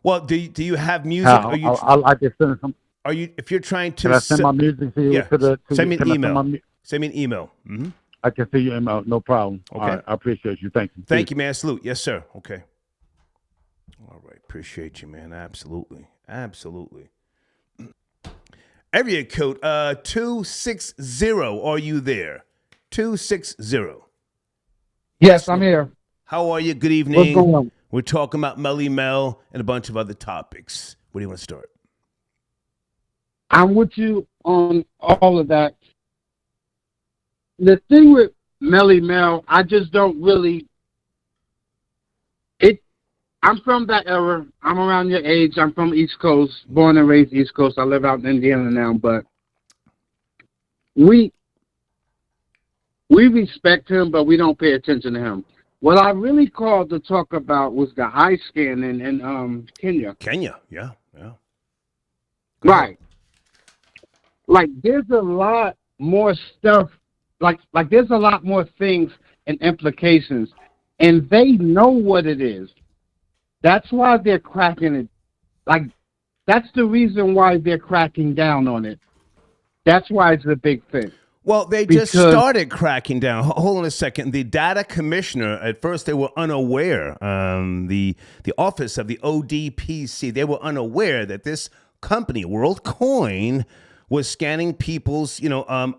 Well, do you have music? I like to send some. Are you? If you're trying to Can I send my music to you? Yeah. Send me an email. Send me an email. Mm-hmm. I can see your email. No problem. Okay. All right, I appreciate you. Thank you. Thank you, man. Salute. Yes, sir. Okay. All right. Appreciate you, man. Absolutely. Area code 260. Are you there? 260. Yes, I'm here. How are you? Good evening. What's going on? We're talking about Melle Mel and a bunch of other topics. Where do you want to start? I'm with you on all of that. The thing with Melle Mel, I just don't really. I'm from that era. I'm around your age. I'm from East Coast, born and raised East Coast. I live out in Indiana now, but we respect him, but we don't pay attention to him. What I really called to talk about was the eye scan in Kenya. Kenya, yeah. Right. Like there's a lot more stuff. Like there's a lot more things and implications, and they know what it is. That's why they're cracking it. Like that's the reason why they're cracking down on it. That's why it's a big thing. Well, they just started cracking down. Hold on a second. The data commissioner, at first they were unaware. The office of the ODPC, they were unaware that this company, Worldcoin, was scanning people's,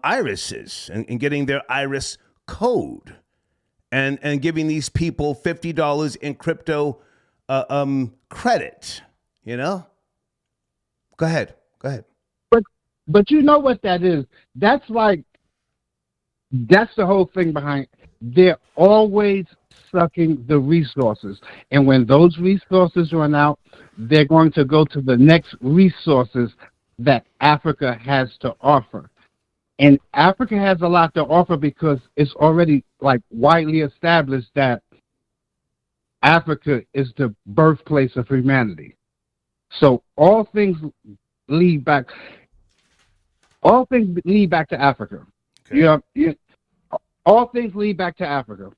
irises and getting their iris code and giving these people $50 in crypto credit. Go ahead. But you know what that is? That's the whole thing behind. They're always sucking the resources. And when those resources run out, they're going to go to the next resources that Africa has to offer. And Africa has a lot to offer because it's already widely established that Africa is the birthplace of humanity. So all things lead back to Africa. Okay. All things lead back to Africa.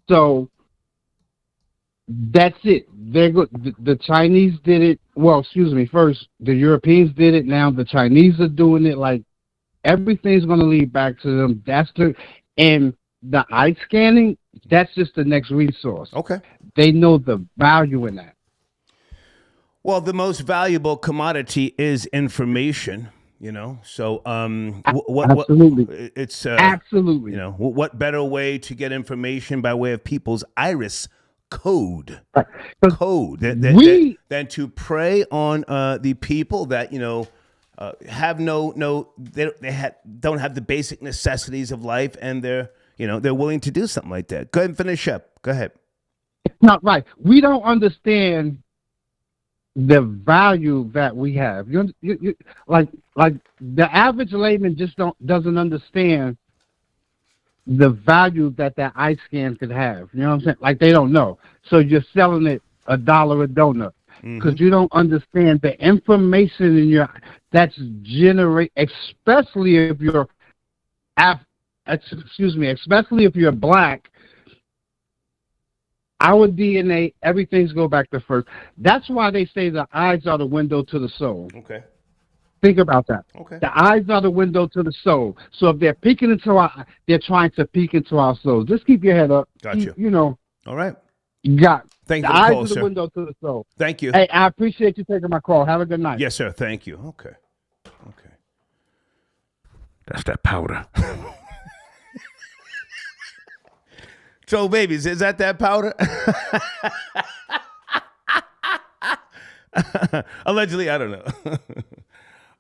So that's it. The Chinese did it. Well, excuse me. First, the Europeans did it. Now the Chinese are doing it. Like everything's going to lead back to them. And the eye scanning. That's just the next resource. Okay. They know the value in that. Well, the most valuable commodity is information. So absolutely, it's absolutely. What better way to get information by way of people's iris code, than to prey on the people that have don't have the basic necessities of life, and they're willing to do something like that. Go ahead and finish up. Go ahead. It's not right. We don't understand the value that we have. You like the average layman just doesn't understand the value that eye scan could have. You know what I'm saying? Like they don't know. So you're selling it $1 a donut because you don't understand the information in that's especially if you're especially if you're black. Our DNA, everything's go back to first. That's why they say the eyes are the window to the soul. Okay. Think about that. Okay. The eyes are the window to the soul. So if they're peeking into they're trying to peek into our souls. Just keep your head up. Got you. All right. Thank you. The eyes are the window to the soul. Thank you. Hey, I appreciate you taking my call. Have a good night. Yes, sir. Thank you. Okay. That's that powder. So, babies, is that powder? Allegedly, I don't know.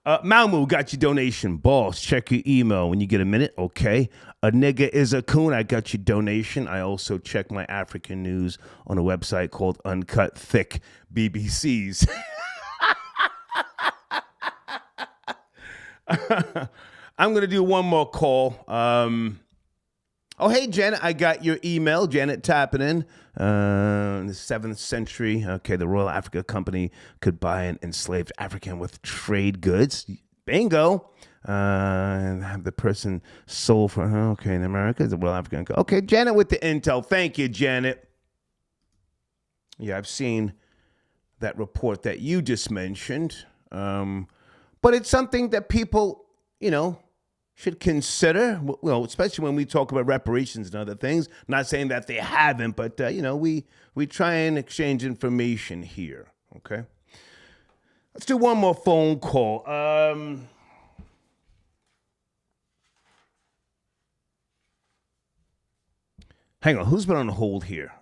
Malmu got your donation. Boss, check your email when you get a minute, okay? A nigga is a coon. I got your donation. I also check my African news on a website called Uncut Thick BBCs. I'm going to do one more call. Oh, hey, Janet, I got your email. Janet tapping in the 7th century. Okay, the Royal Africa Company could buy an enslaved African with trade goods. Bingo. And have the person sold for her. Okay, in America, the Royal African. Okay, Janet with the intel. Thank you, Janet. Yeah, I've seen that report that you just mentioned. But it's something that people, should consider, especially when we talk about reparations and other things. Not saying that they haven't, but, we try and exchange information here, okay? Let's do one more phone call. Hang on, who's been on hold here?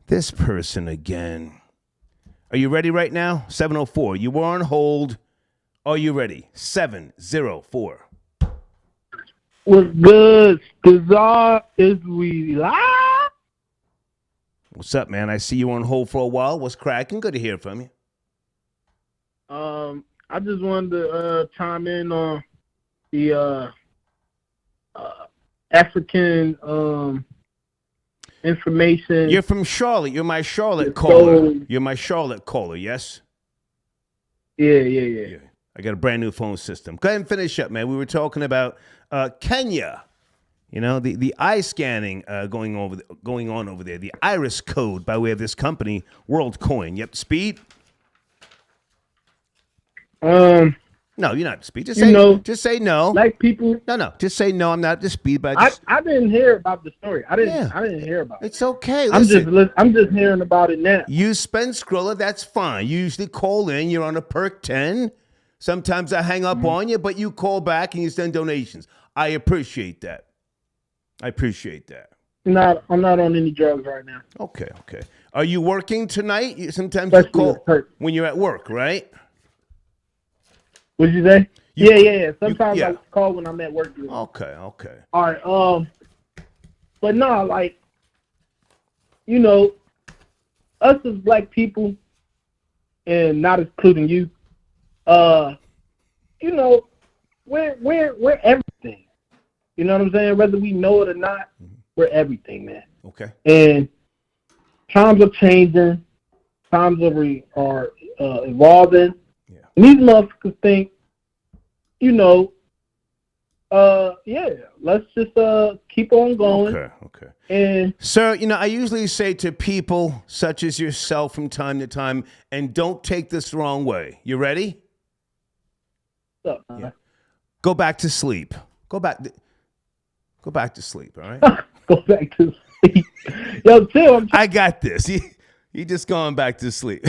This person again. Are you ready right now? 704. You were on hold. Are you ready? 704. What's good? Bizarre is we live? What's up, man? I see you on hold for a while. What's cracking? Good to hear from you. I just wanted to chime in on the African information. You're from Charlotte. You're my Charlotte caller. You're my Charlotte caller, yes? Yeah. I got a brand new phone system. Go ahead and finish up, man. We were talking about Kenya. The eye scanning going on over there. The iris code by way of this company, Worldcoin. You up to speed? No, you're not up to speed. Just say no. Like people. No. Just say no. I'm not up to speed. But I didn't hear about the story. I didn't hear about it. It's okay. Listen, I'm just hearing about it now. You spend Skrilla. That's fine. You usually call in. You're on a perk 10. Sometimes I hang up on you, but you call back and you send donations. I appreciate that. I'm not on any drugs right now. Okay. Are you working tonight? Sometimes you call when you're at work, right? What'd you say? Yeah. Sometimes I call when I'm at work. Okay. All right. But no, us as black people, and not including you, we're everything. You know what I'm saying? Whether we know it or not, we're everything, man. Okay. And times are changing. Times are evolving. Yeah. And these motherfuckers think, let's just keep on going. Okay. And sir, I usually say to people such as yourself from time to time, and don't take this the wrong way. You ready? What's up, man? Yeah. Go back to sleep. Go back to sleep, all right? Go back to sleep. Yo, Tim. I got this. You just going back to sleep.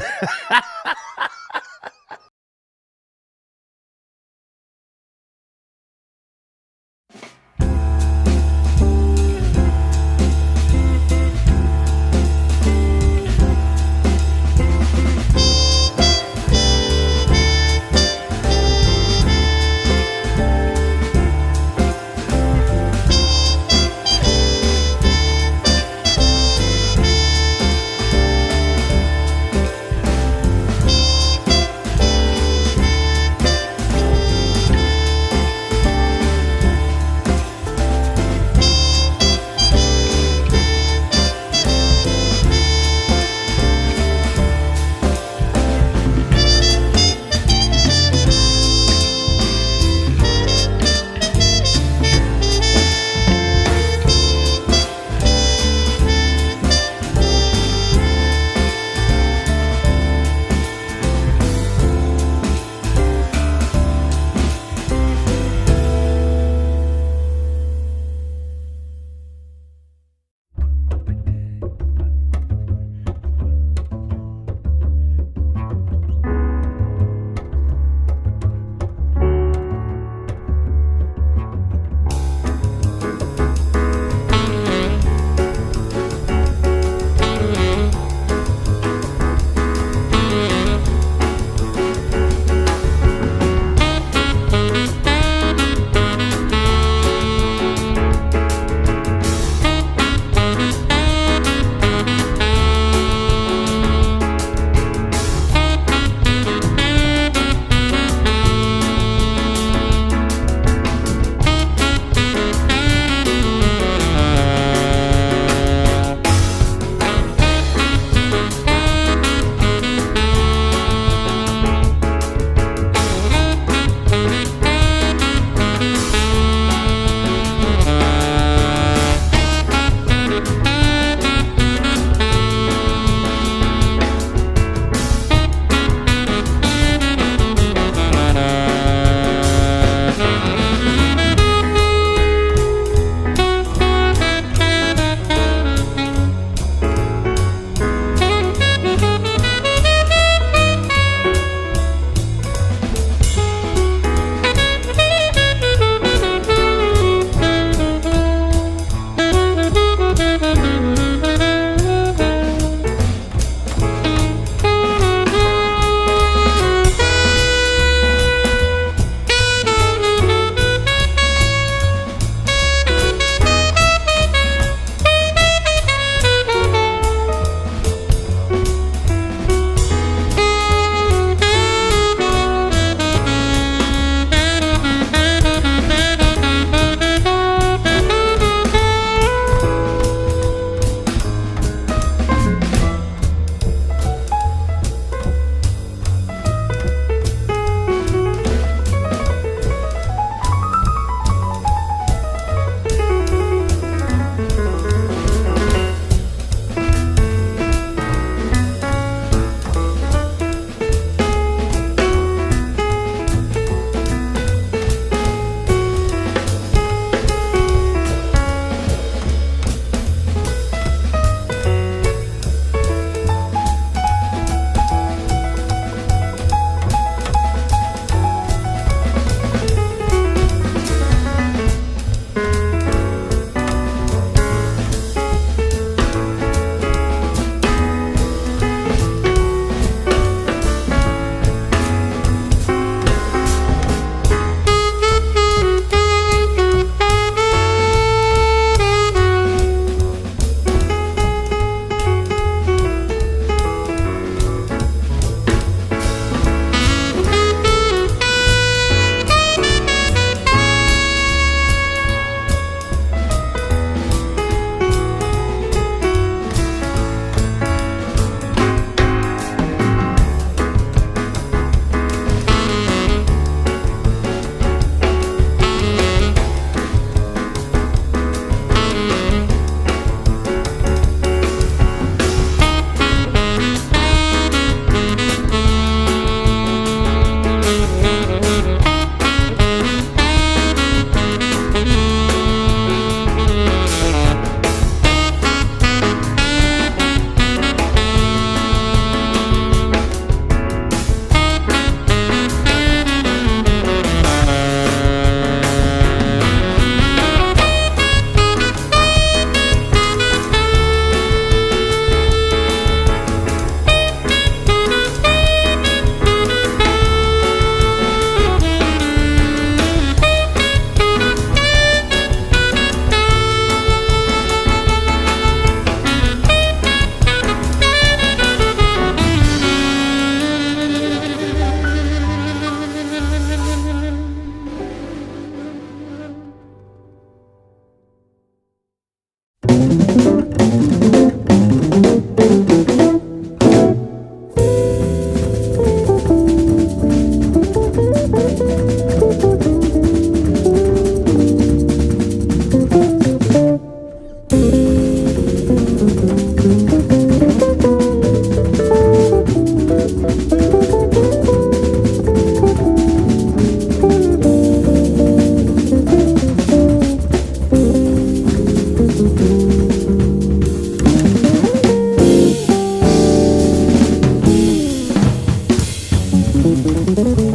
Peace.